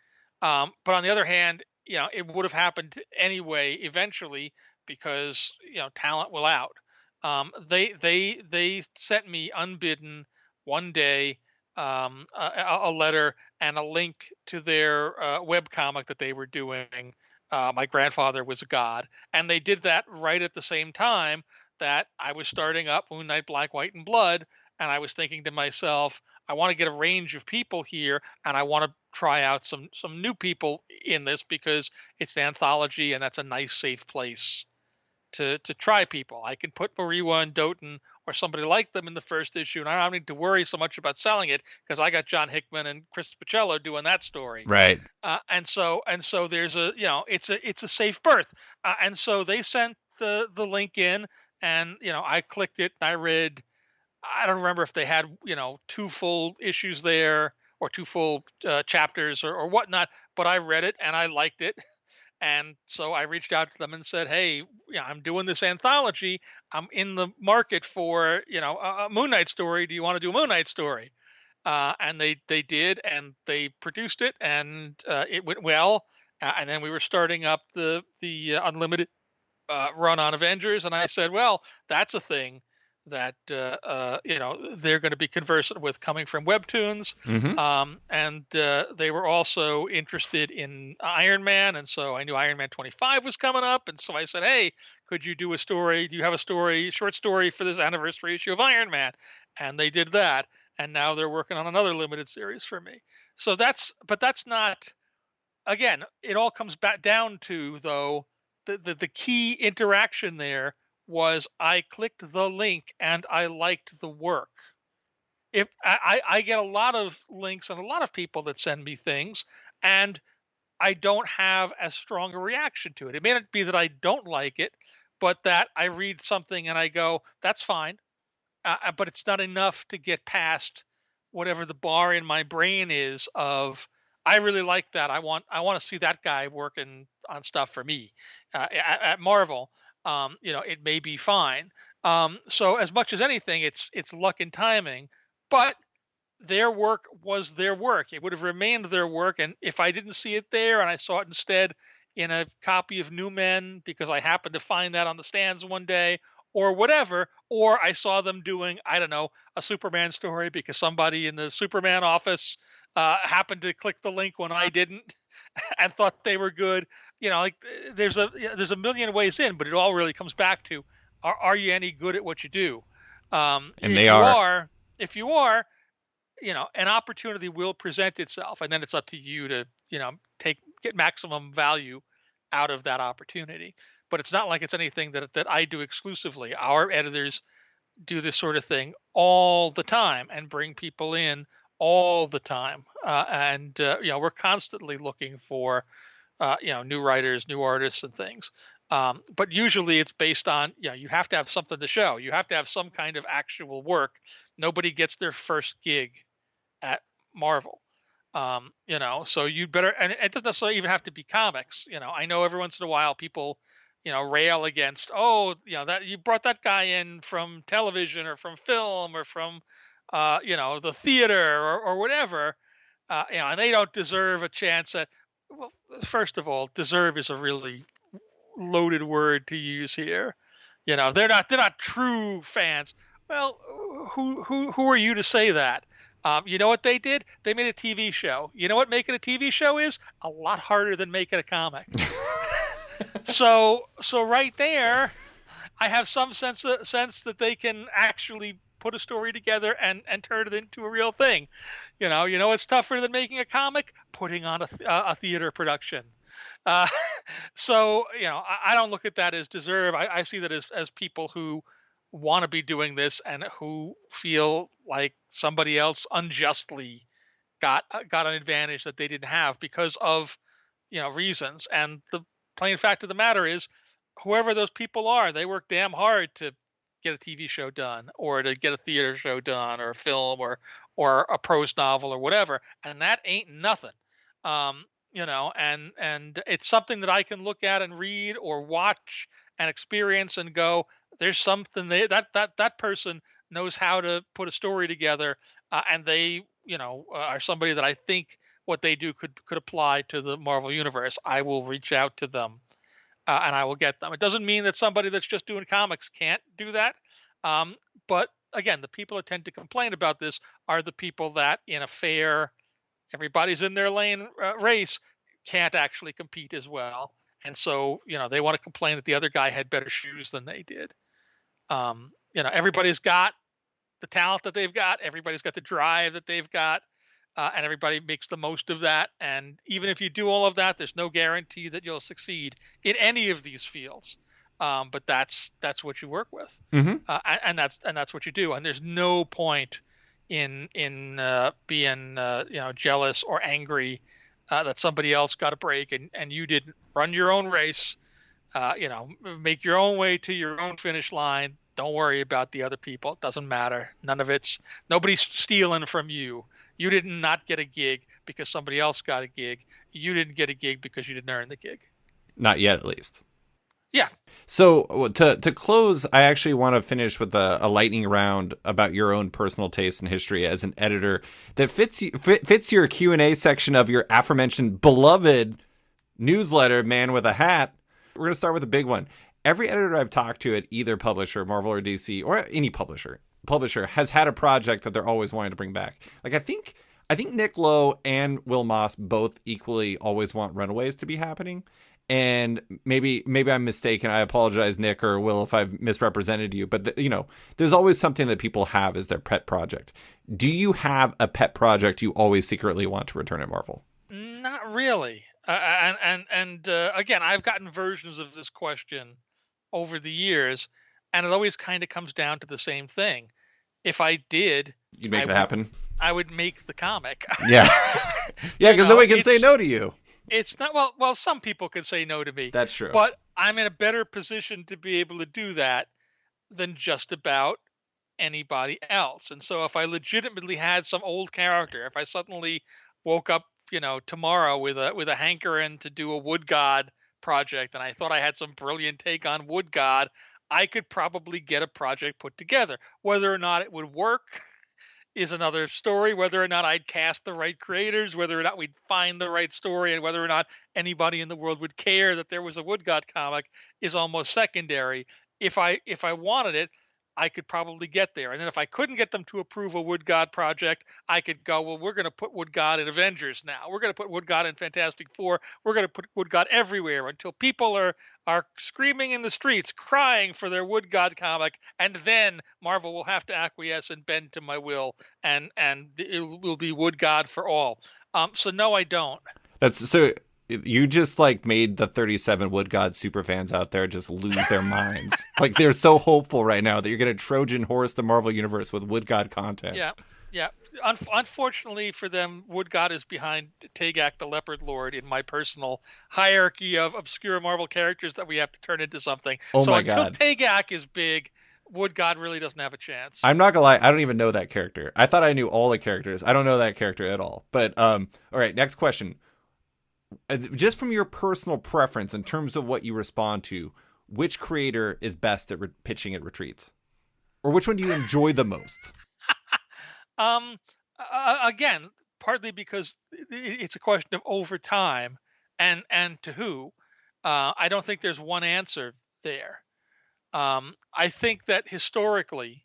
But on the other hand, it would have happened anyway eventually, because talent will out. They sent me unbidden one day a letter and a link to their web comic that they were doing. My grandfather was a god, and they did that right at the same time that I was starting up Moon Knight, Black, White, and Blood, and I was thinking to myself, I want to get a range of people here, and I want to try out some new people in this, because it's an anthology, and that's a nice, safe place to try people. I can put Mariwa and Doten or somebody like them in the first issue, and I don't need to worry so much about selling it because I got John Hickman and Chris Pacello doing that story. Right. And so there's it's a safe berth. And so they sent the link in, and I clicked it and I read. I don't remember if they had, 2 full issues there or 2 full chapters or whatnot, but I read it and I liked it. And so I reached out to them and said, hey, I'm doing this anthology. I'm in the market for, a Moon Knight story. Do you want to do a Moon Knight story? And they did, and they produced it, and it went well. and then we were starting up the unlimited run on Avengers, and I said, well, that's a thing that they're going to be conversant with coming from webtoons, Mm-hmm. and they were also interested in Iron Man, and so I knew Iron Man 25 was coming up, and so I said, hey, could you do a story? Do you have a story, short story for this anniversary issue of Iron Man? And they did that, and now they're working on another limited series for me. So that's not, again, it all comes back down to, though, the key interaction there was I clicked the link and I liked the work. If I get a lot of links and a lot of people that send me things, and I don't have as strong a reaction to it. It may not be that I don't like it, but that I read something and I go, that's fine. But it's not enough to get past whatever the bar in my brain is of, I really like that. I want to see that guy working on stuff for me at Marvel. It may be fine. So as much as anything, it's luck and timing. But their work was their work. It would have remained their work. And if I didn't see it there and I saw it instead in a copy of New Men because I happened to find that on the stands one day or whatever, or I saw them doing, I don't know, a Superman story because somebody in the Superman office happened to click the link when I didn't and thought they were good. Like there's a million ways in, but it all really comes back to, are you any good at what you do? And If they you are. are, if you are, an opportunity will present itself, and then it's up to you to, get maximum value out of that opportunity. But it's not like it's anything that I do exclusively. Our editors do this sort of thing all the time and bring people in all the time. And we're constantly looking for, new writers, new artists and things. But usually it's based on, you have to have something to show. You have to have some kind of actual work. Nobody gets their first gig at Marvel. So you better, and it doesn't necessarily even have to be comics. I know every once in a while people, rail against, oh, that you brought that guy in from television or from film or from, the theater or whatever, and they don't deserve a chance at, well, first of all, deserve is a really loaded word to use here. They're not true fans. Well, who are you to say that? You know what they did? They made a TV show. You know what making a TV show is? A lot harder than making a comic. So right there, I have some sense that they can actually put a story together and turn it into a real thing. It's tougher than making a comic, putting on a theater production. Uh, I don't look at that as deserve. I see that as people who want to be doing this and who feel like somebody else unjustly got an advantage that they didn't have because of reasons. And the plain fact of the matter is, whoever those people are, they work damn hard to get a TV show done or to get a theater show done or a film or a prose novel or whatever, and that ain't nothing. And it's something that I can look at and read or watch and experience and go, there's something that person knows how to put a story together, and they are somebody that I think what they do could apply to the Marvel universe. I will reach out to them, and I will get them. It doesn't mean that somebody that's just doing comics can't do that, but again, the people who tend to complain about this are the people that in a fair, everybody's in their lane race, can't actually compete as well, and so they want to complain that the other guy had better shoes than they did. Everybody's got the talent that they've got, everybody's got the drive that they've got, and everybody makes the most of that. And even if you do all of that, there's no guarantee that you'll succeed in any of these fields. But that's what you work with, Mm-hmm. and that's what you do. And there's no point in being jealous or angry that somebody else got a break and you didn't run your own race. Make your own way to your own finish line. Don't worry about the other people. It doesn't matter. Nobody's stealing from you. You did not get a gig because somebody else got a gig. You didn't get a gig because you didn't earn the gig. Not yet, at least. Yeah. So to close, I actually want to finish with a lightning round about your own personal taste and history as an editor that fits your Q&A section of your aforementioned beloved newsletter, man with a hat. We're going to start with a big one. Every editor I've talked to at either publisher, Marvel or DC, or any publisher has had a project that they're always wanting to bring back. Like I think Nick Lowe and Will Moss both equally always want Runaways to be happening. And maybe I'm mistaken. I apologize, Nick or Will, if I've misrepresented you. But there's always something that people have as their pet project. Do you have a pet project you always secretly want to return at Marvel? Not really. Again, I've gotten versions of this question over the years, and it always kind of comes down to the same thing. If I did, You'd make it happen. I would make the comic. Yeah, yeah, because nobody can say no to you. It's not well. Some people can say no to me. That's true. But I'm in a better position to be able to do that than just about anybody else. And so, if I legitimately had some old character, if I suddenly woke up, tomorrow with a hankering to do a Wood God project, and I thought I had some brilliant take on Wood God, I could probably get a project put together. Whether or not it would work is another story. Whether or not I'd cast the right creators, whether or not we'd find the right story, and whether or not anybody in the world would care that there was a Wood God comic is almost secondary. If I wanted it, I could probably get there. And then if I couldn't get them to approve a Wood God project, I could go, well, we're going to put Wood God in Avengers now. We're going to put Wood God in Fantastic Four. We're going to put Wood God everywhere until people are screaming in the streets, crying for their Wood God comic, and then Marvel will have to acquiesce and bend to my will, and it will be Wood God for all. So no, I don't. That's so. You just made the 37 Wood God super fans out there just lose their minds. They're so hopeful right now that you're going to Trojan horse the Marvel universe with Wood God content. Yeah. Unfortunately for them, Wood God is behind Tagak the Leopard Lord in my personal hierarchy of obscure Marvel characters that we have to turn into something. Oh so my until God. Tagak is big, Wood God really doesn't have a chance. I'm not gonna lie, I don't even know that character. I thought I knew all the characters. I don't know that character at all. But all right, next question. Just from your personal preference in terms of what you respond to, which creator is best at pitching at retreats, or which one do you enjoy the most? Again, partly because it's a question of over time and to who. I don't think there's one answer there. I think that historically,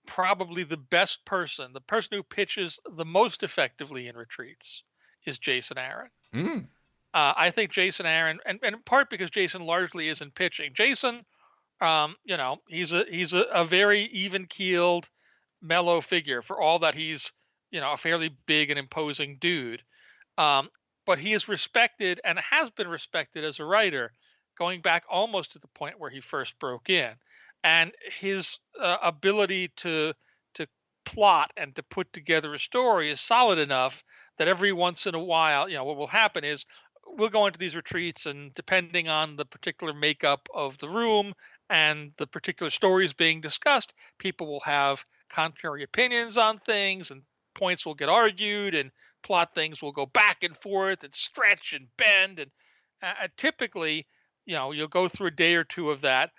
probably the person who pitches the most effectively in retreats is Jason Aaron. I think Jason Aaron, and in part because Jason largely isn't pitching. Jason, he's a very even keeled, mellow figure for all that he's a fairly big and imposing dude. But he is respected and has been respected as a writer, going back almost to the point where he first broke in, and his ability to plot and to put together a story is solid enough that every once in a while, what will happen is we'll go into these retreats, and depending on the particular makeup of the room and the particular stories being discussed, people will have contrary opinions on things, and points will get argued, and plot things will go back and forth and stretch and bend. And typically, you'll go through a day or two of that,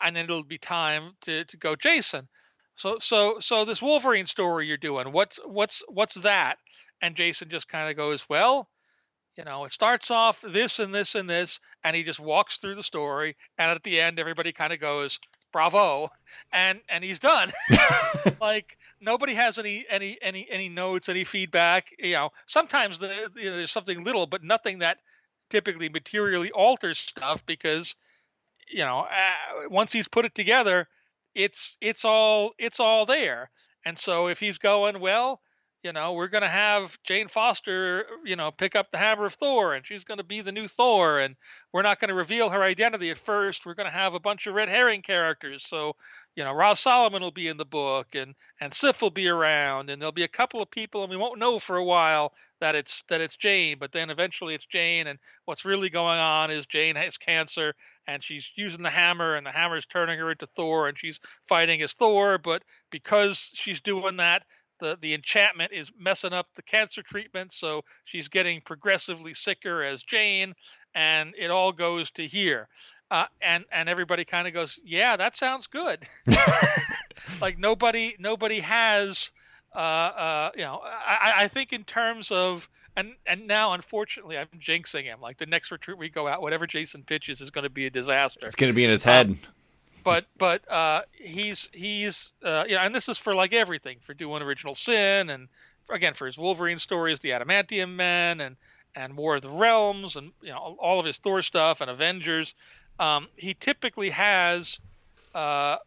and then it'll be time to go, Jason. So this Wolverine story you're doing, what's that? And Jason just kind of goes, well, it starts off this and this and this, and he just walks through the story, and at the end, everybody kind of goes, bravo, and he's done. Nobody has any notes, any feedback. Sometimes there's something little, but nothing that typically materially alters stuff, because once he's put it together, it's all there. And so if he's going, well, we're going to have Jane Foster, pick up the hammer of Thor, and she's going to be the new Thor, and we're not going to reveal her identity at first. We're going to have a bunch of red herring characters. So, Ross Solomon will be in the book, and Sif will be around, and there'll be a couple of people, and we won't know for a while that it's Jane, but then eventually it's Jane, and what's really going on is Jane has cancer, and she's using the hammer, and the hammer's turning her into Thor, and she's fighting as Thor, but because she's doing that, the enchantment is messing up the cancer treatment, so she's getting progressively sicker as Jane, and it all goes to here. And everybody kind of goes, yeah, that sounds good. Nobody has I think in terms of, and now unfortunately I'm jinxing him. Like the next retreat we go out, whatever Jason pitches is going to be a disaster. It's going to be in his Um, head. but he's and this is for like everything, for doing Original Sin, and again for his Wolverine stories, the Adamantium Men, and War of the Realms, and all of his Thor stuff and Avengers. He typically has a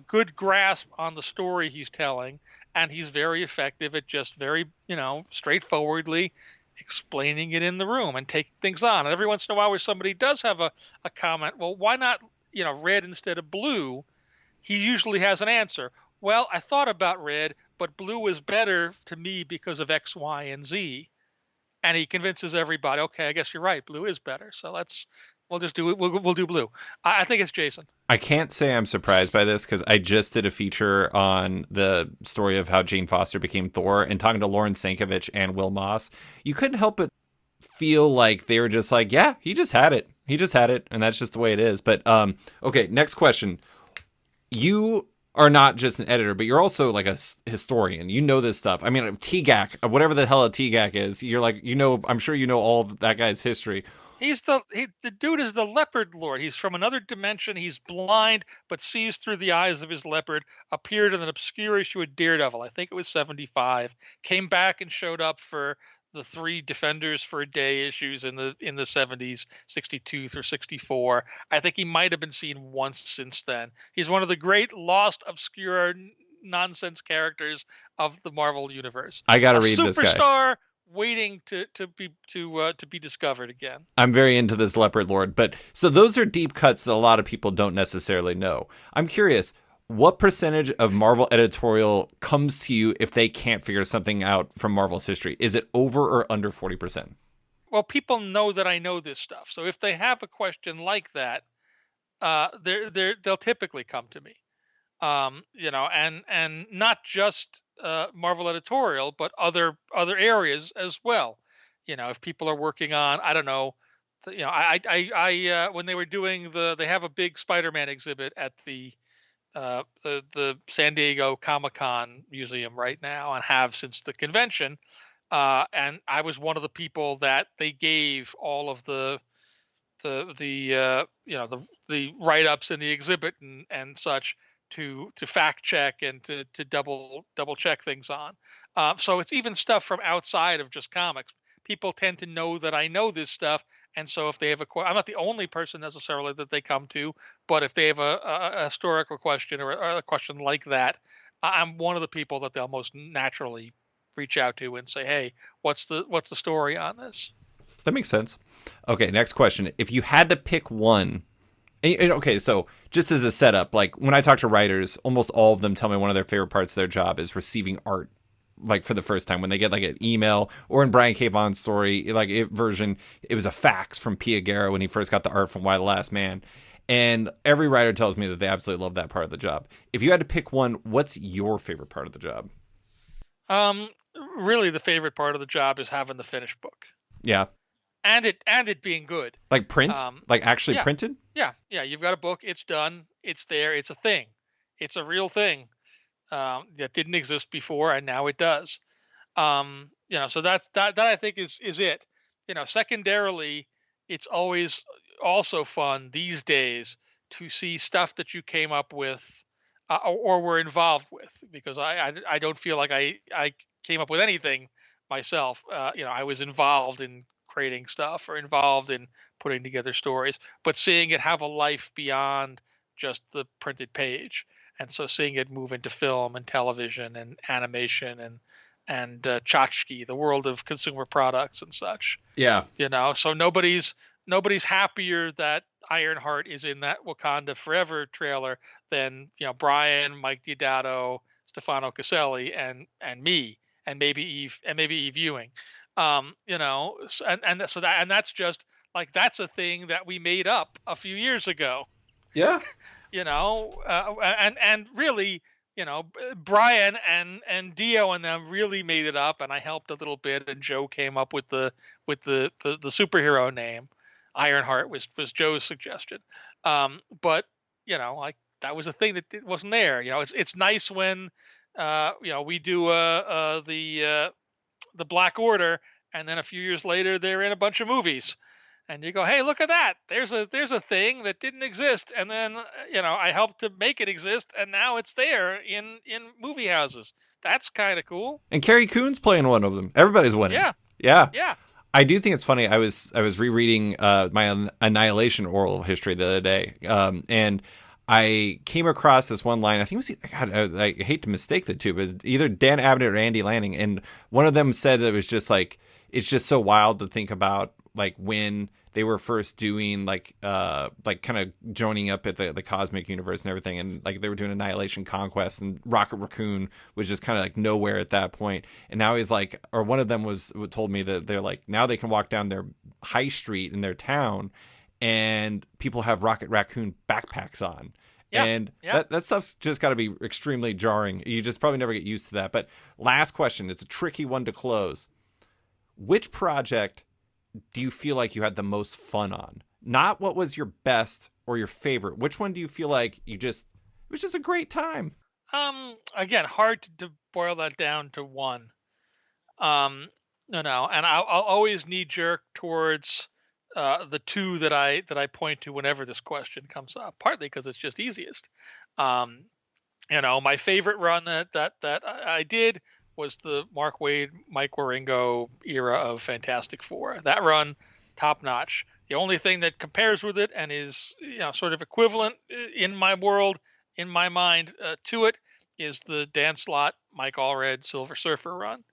good grasp on the story he's telling, and he's very effective at just very, straightforwardly explaining it in the room and taking things on. And every once in a while, where somebody does have a comment, well, why not, red instead of blue? He usually has an answer. Well, I thought about red, but blue is better to me because of X, Y, and Z. And he convinces everybody, okay, I guess you're right. Blue is better. So we'll just do it. We'll do blue. I think it's Jason. I can't say I'm surprised by this because I just did a feature on the story of how Jane Foster became Thor, and talking to Lauren Sankovic and Will Moss, you couldn't help but feel like they were just like, yeah, he just had it. He just had it, and that's just the way it is. But okay, next question. You are not just an editor, but you're also like a historian. You know this stuff. I mean, TGAC, whatever the hell a TGAC is, you're like, I'm sure you know all of that guy's history. The dude is the leopard lord. He's from another dimension. He's blind but sees through the eyes of his leopard. Appeared in an obscure issue of Daredevil. I think it was 75. Came back and showed up for the 3 Defenders for a Day issues in the 70s, 62 through 64. I think he might have been seen once since then. He's one of the great lost, obscure, nonsense characters of the Marvel universe. I got to A read this guy. superstar waiting to be discovered again. I'm very into this Leopard Lord, but so those are deep cuts that a lot of people don't necessarily know. I'm curious, what percentage of Marvel editorial comes to you if they can't figure something out from Marvel's history? Is it over or under 40%? Well, people know that I know this stuff, so if they have a question like that, they'll typically come to me. And not just Marvel editorial, but other areas as well. If people are working on, I don't know, when they were doing they have a big Spider-Man exhibit at the San Diego Comic-Con Museum right now, and have since the convention. And I was one of the people that they gave all of the write-ups in the exhibit and such to fact check and to double check things on. So it's even stuff from outside of just comics. People tend to know that I know this stuff, and so if they have I'm not the only person necessarily that they come to, but if they have a historical question or a question like that, I'm one of the people that they'll most naturally reach out to and say, hey, what's the story on this? That makes sense. Okay, next question. If you had to pick one, okay, so just as a setup, like when I talk to writers, almost all of them tell me one of their favorite parts of their job is receiving art, like for the first time when they get like an email, or in Brian K. Vaughan's story, like version, it was a fax from Pia Guerra when he first got the art from Why the Last Man. And every writer tells me that they absolutely love that part of the job. If you had to pick one, what's your favorite part of the job? Really, the favorite part of the job is having the finished book. Yeah. And it being good. Like print? Like actually yeah, printed? Yeah. You've got a book. It's done. It's there. It's a thing. It's a real thing that didn't exist before, and now it does. So that I think is it. Secondarily, it's always also fun these days to see stuff that you came up with or were involved with, because I don't feel like I came up with anything myself. I was involved in creating stuff or involved in putting together stories, but seeing it have a life beyond just the printed page. And so seeing it move into film and television and animation and tchotchke, the world of consumer products and such. Yeah. So nobody's happier that Ironheart is in that Wakanda Forever trailer than Brian, Mike Diodato, Stefano Caselli, and me, and maybe Eve Ewing. And that's just like, that's a thing that we made up a few years ago. Yeah. And really, Brian and Dio and them really made it up, and I helped a little bit, and Joe came up with the superhero name. Ironheart was Joe's suggestion. But like, that was a thing that wasn't there. It's nice when we do the Black Order, and then a few years later they're in a bunch of movies, and you go, hey, look at that, there's a thing that didn't exist, and then I helped to make it exist, and now it's there in movie houses. That's kind of cool. And Carrie Coon's playing one of them. Everybody's winning. Yeah. Yeah. Yeah. I do think it's funny. I was rereading my Annihilation oral history the other day, and I came across this one line. I think it was, God, I hate to mistake the two, but it was either Dan Abnett or Andy Lanning, and one of them said it was just like, it's just so wild to think about, like, when they were first doing like kind of joining up at the cosmic universe and everything, and like they were doing Annihilation Conquest, and Rocket Raccoon was just kind of like nowhere at that point. And now he's like, or one of them told me that they're like, now they can walk down their high street in their town and people have Rocket Raccoon backpacks on. Yeah, and yeah. that stuff's just got to be extremely jarring. You just probably never get used to that. But last question, it's a tricky one to close. Which project do you feel like you had the most fun on? Not what was your best or your favorite. Which one do you feel like it was just a great time? Again, hard to boil that down to one. And I'll always knee jerk towards the two that I point to whenever this question comes up. Partly because it's just easiest. My favorite run that I did was the Mark Waid, Mike Wieringo era of Fantastic Four. That run, top notch. The only thing that compares with it and is sort of equivalent in my world, in my mind, to it is the Dan Slott, Mike Allred, Silver Surfer run.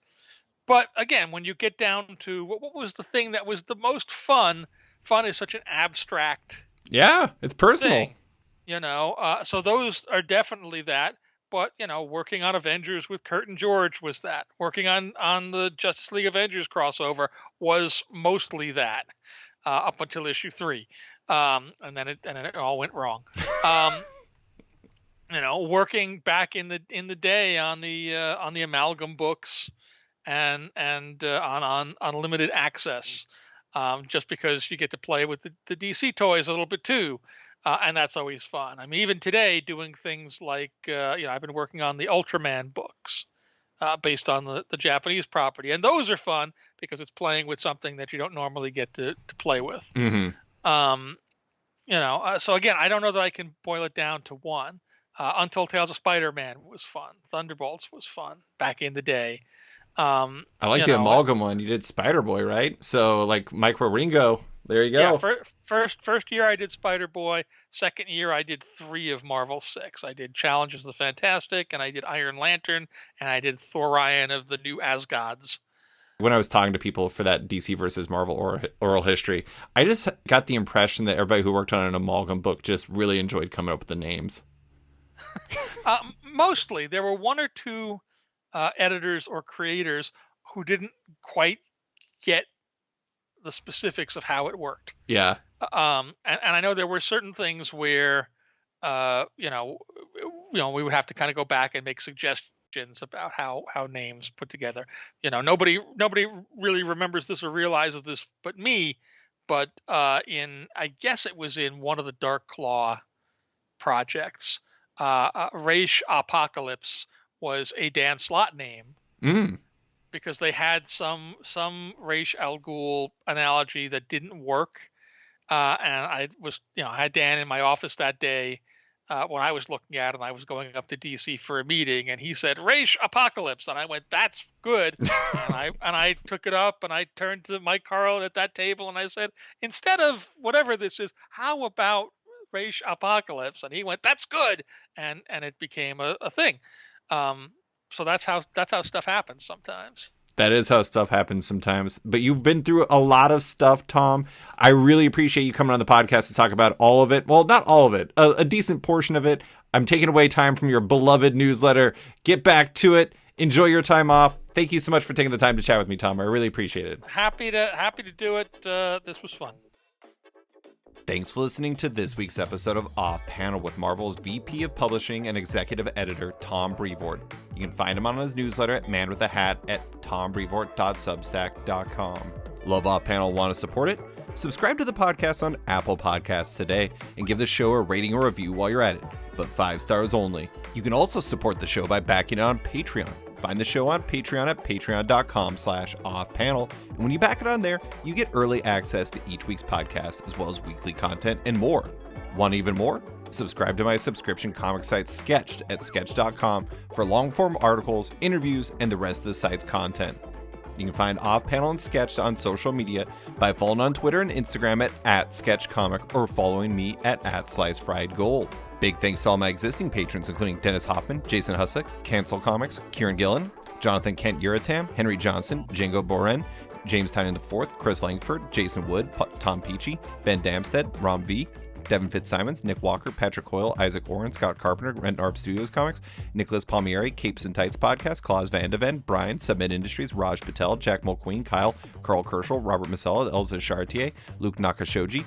But again, when you get down to what was the thing that was the most fun? Fun is such an abstract. Yeah, it's personal. Thing, so those are definitely that. But, working on Avengers with Kurt and George was that. Working on the Justice League Avengers crossover was mostly that, up until issue 3. And then it all went wrong. Working back in the day on the Amalgam books and on unlimited access, just because you get to play with the DC toys a little bit too. And that's always fun. I mean, even today, doing things like, I've been working on the Ultraman books based on the Japanese property. And those are fun because it's playing with something that you don't normally get to play with. Mm-hmm. So again, I don't know that I can boil it down to one. Untold Tales of Spider-Man was fun. Thunderbolts was fun back in the day. I like the Amalgam one. You did Spider-Boy, right? So, like, Mike Wieringo. There you go. Yeah, first year I did Spider-Boy. Second year I did 3 of Marvel 6. I did Challenges of the Fantastic, and I did Iron Lantern, and I did Thorion of the New Asgods. When I was talking to people for that DC versus Marvel oral history, I just got the impression that everybody who worked on an Amalgam book just really enjoyed coming up with the names. Mostly. There were 1 or 2 editors or creators who didn't quite get the specifics of how it worked. Yeah. And I know there were certain things where, we would have to kind of go back and make suggestions about how names put together. Nobody really remembers this or realizes this, but me. But I guess it was in one of the Dark Claw projects, Raish Apocalypse was a Dan Slott name. Because they had some Raish Al Ghul analogy that didn't work, and I had Dan in my office that day when I was looking at it, and I was going up to DC for a meeting, and he said Raish Apocalypse, and I went, that's good, and I took it up, and I turned to Mike Carlin at that table, and I said, instead of whatever this is, how about Raish Apocalypse? And he went, that's good, and it became a thing. So that's how stuff happens sometimes. That is how stuff happens sometimes. But you've been through a lot of stuff, Tom. I really appreciate you coming on the podcast to talk about all of it. Well, not all of it. A decent portion of it. I'm taking away time from your beloved newsletter. Get back to it. Enjoy your time off. Thank you so much for taking the time to chat with me, Tom. I really appreciate it. Happy to do it. This was fun. Thanks for listening to this week's episode of Off Panel with Marvel's VP of Publishing and Executive Editor, Tom Brevoort. You can find him on his newsletter at manwithahat at tombrevoort.substack.com. Love Off Panel, want to support it? Subscribe to the podcast on Apple Podcasts today and give the show a rating or review while you're at it, but 5 stars only. You can also support the show by backing it on Patreon. Find the show on Patreon at patreon.com/offpanel. And when you back it on there, you get early access to each week's podcast, as well as weekly content and more. Want even more? Subscribe to my subscription comic site Sketched at sketch.com for long-form articles, interviews, and the rest of the site's content. You can find Off Panel and Sketched on social media by following on Twitter and Instagram at SketchComic or following me at @SliceFriedGold. Big thanks to all my existing patrons, including Dennis Hoffman, Jason Hussick, Cancel Comics, Kieran Gillen, Jonathan Kent Uratam, Henry Johnson, Django Boren, James Tynan IV, Chris Langford, Jason Wood, Tom Peachy, Ben Damstead, Rom V, Devin Fitzsimons, Nick Walker, Patrick Hoyle, Isaac Warren, Scott Carpenter, Rent Arp Studios Comics, Nicholas Palmieri, Capes and Tights Podcast, Klaus Van de Ven, Brian, Submit Industries, Raj Patel, Jack Mulqueen, Kyle, Carl Kerschel, Robert Masella, Elza Chartier, Luke Nakashoji,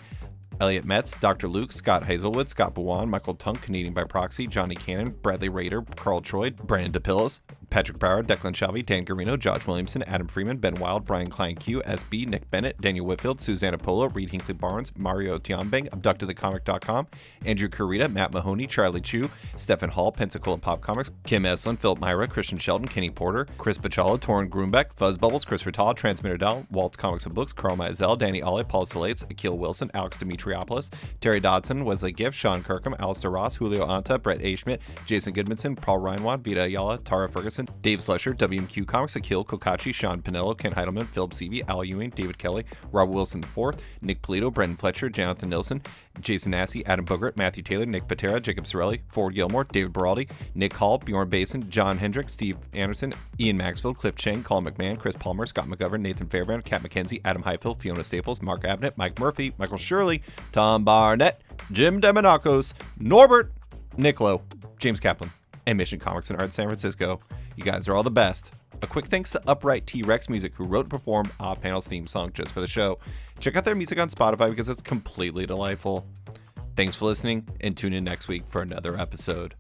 Elliot Metz, Dr. Luke, Scott Hazelwood, Scott Buwan, Michael Tunk, Canadian by Proxy, Johnny Cannon, Bradley Rader, Carl Troy, Brandon DePillis, Patrick Brower, Declan Shelby, Dan Garino, Josh Williamson, Adam Freeman, Ben Wild, Brian Klein Q, SB, Nick Bennett, Daniel Whitfield, Susanna Polo, Reed Hinkley Barnes, Mario Tianbeng, AbductedTheComic.com, Andrew Carita, Matt Mahoney, Charlie Chu, Stephen Hall, Pensacola Pop Comics, Kim Eslin, Philip Myra, Christian Sheldon, Kenny Porter, Chris Pachala, Torrin Grunbeck, Fuzz Bubbles, Chris Fertal, Transmitter Doll, Walt's Comics and Books, Carl Mizell, Danny Ollie, Paul Salates, Akil Wilson, Alex Dimitriopoulos, Terry Dodson, Wesley Giff, Sean Kirkham, Alistair Ross, Julio Anta, Brett A. Schmidt, Jason Goodmanson, Paul Reinwand, Vita Ayala, Tara Ferguson, Dave Slusher, WMQ Comics, Akil Kokachi, Sean Pinello, Ken Heidelman, Philip Seavey, Al Ewing, David Kelly, Rob Wilson IV, Nick Polito, Brendan Fletcher, Jonathan Nilsson, Jason Massey, Adam Bogert, Matthew Taylor, Nick Patera, Jacob Sorelli, Ford Gilmore, David Baraldi, Nick Hall, Bjorn Basin, John Hendricks, Steve Anderson, Ian Maxfield, Cliff Chang, Colin McMahon, Chris Palmer, Scott McGovern, Nathan Fairbairn, Kat McKenzie, Adam Highfield, Fiona Staples, Mark Abnett, Mike Murphy, Michael Shirley, Tom Barnett, Jim Demonakos, Norbert, Niccolo, James Kaplan, and Mission Comics and Art San Francisco. You guys are all the best. A quick thanks to Upright T-Rex Music, who wrote and performed Off Panel's theme song just for the show. Check out their music on Spotify because it's completely delightful. Thanks for listening, and tune in next week for another episode.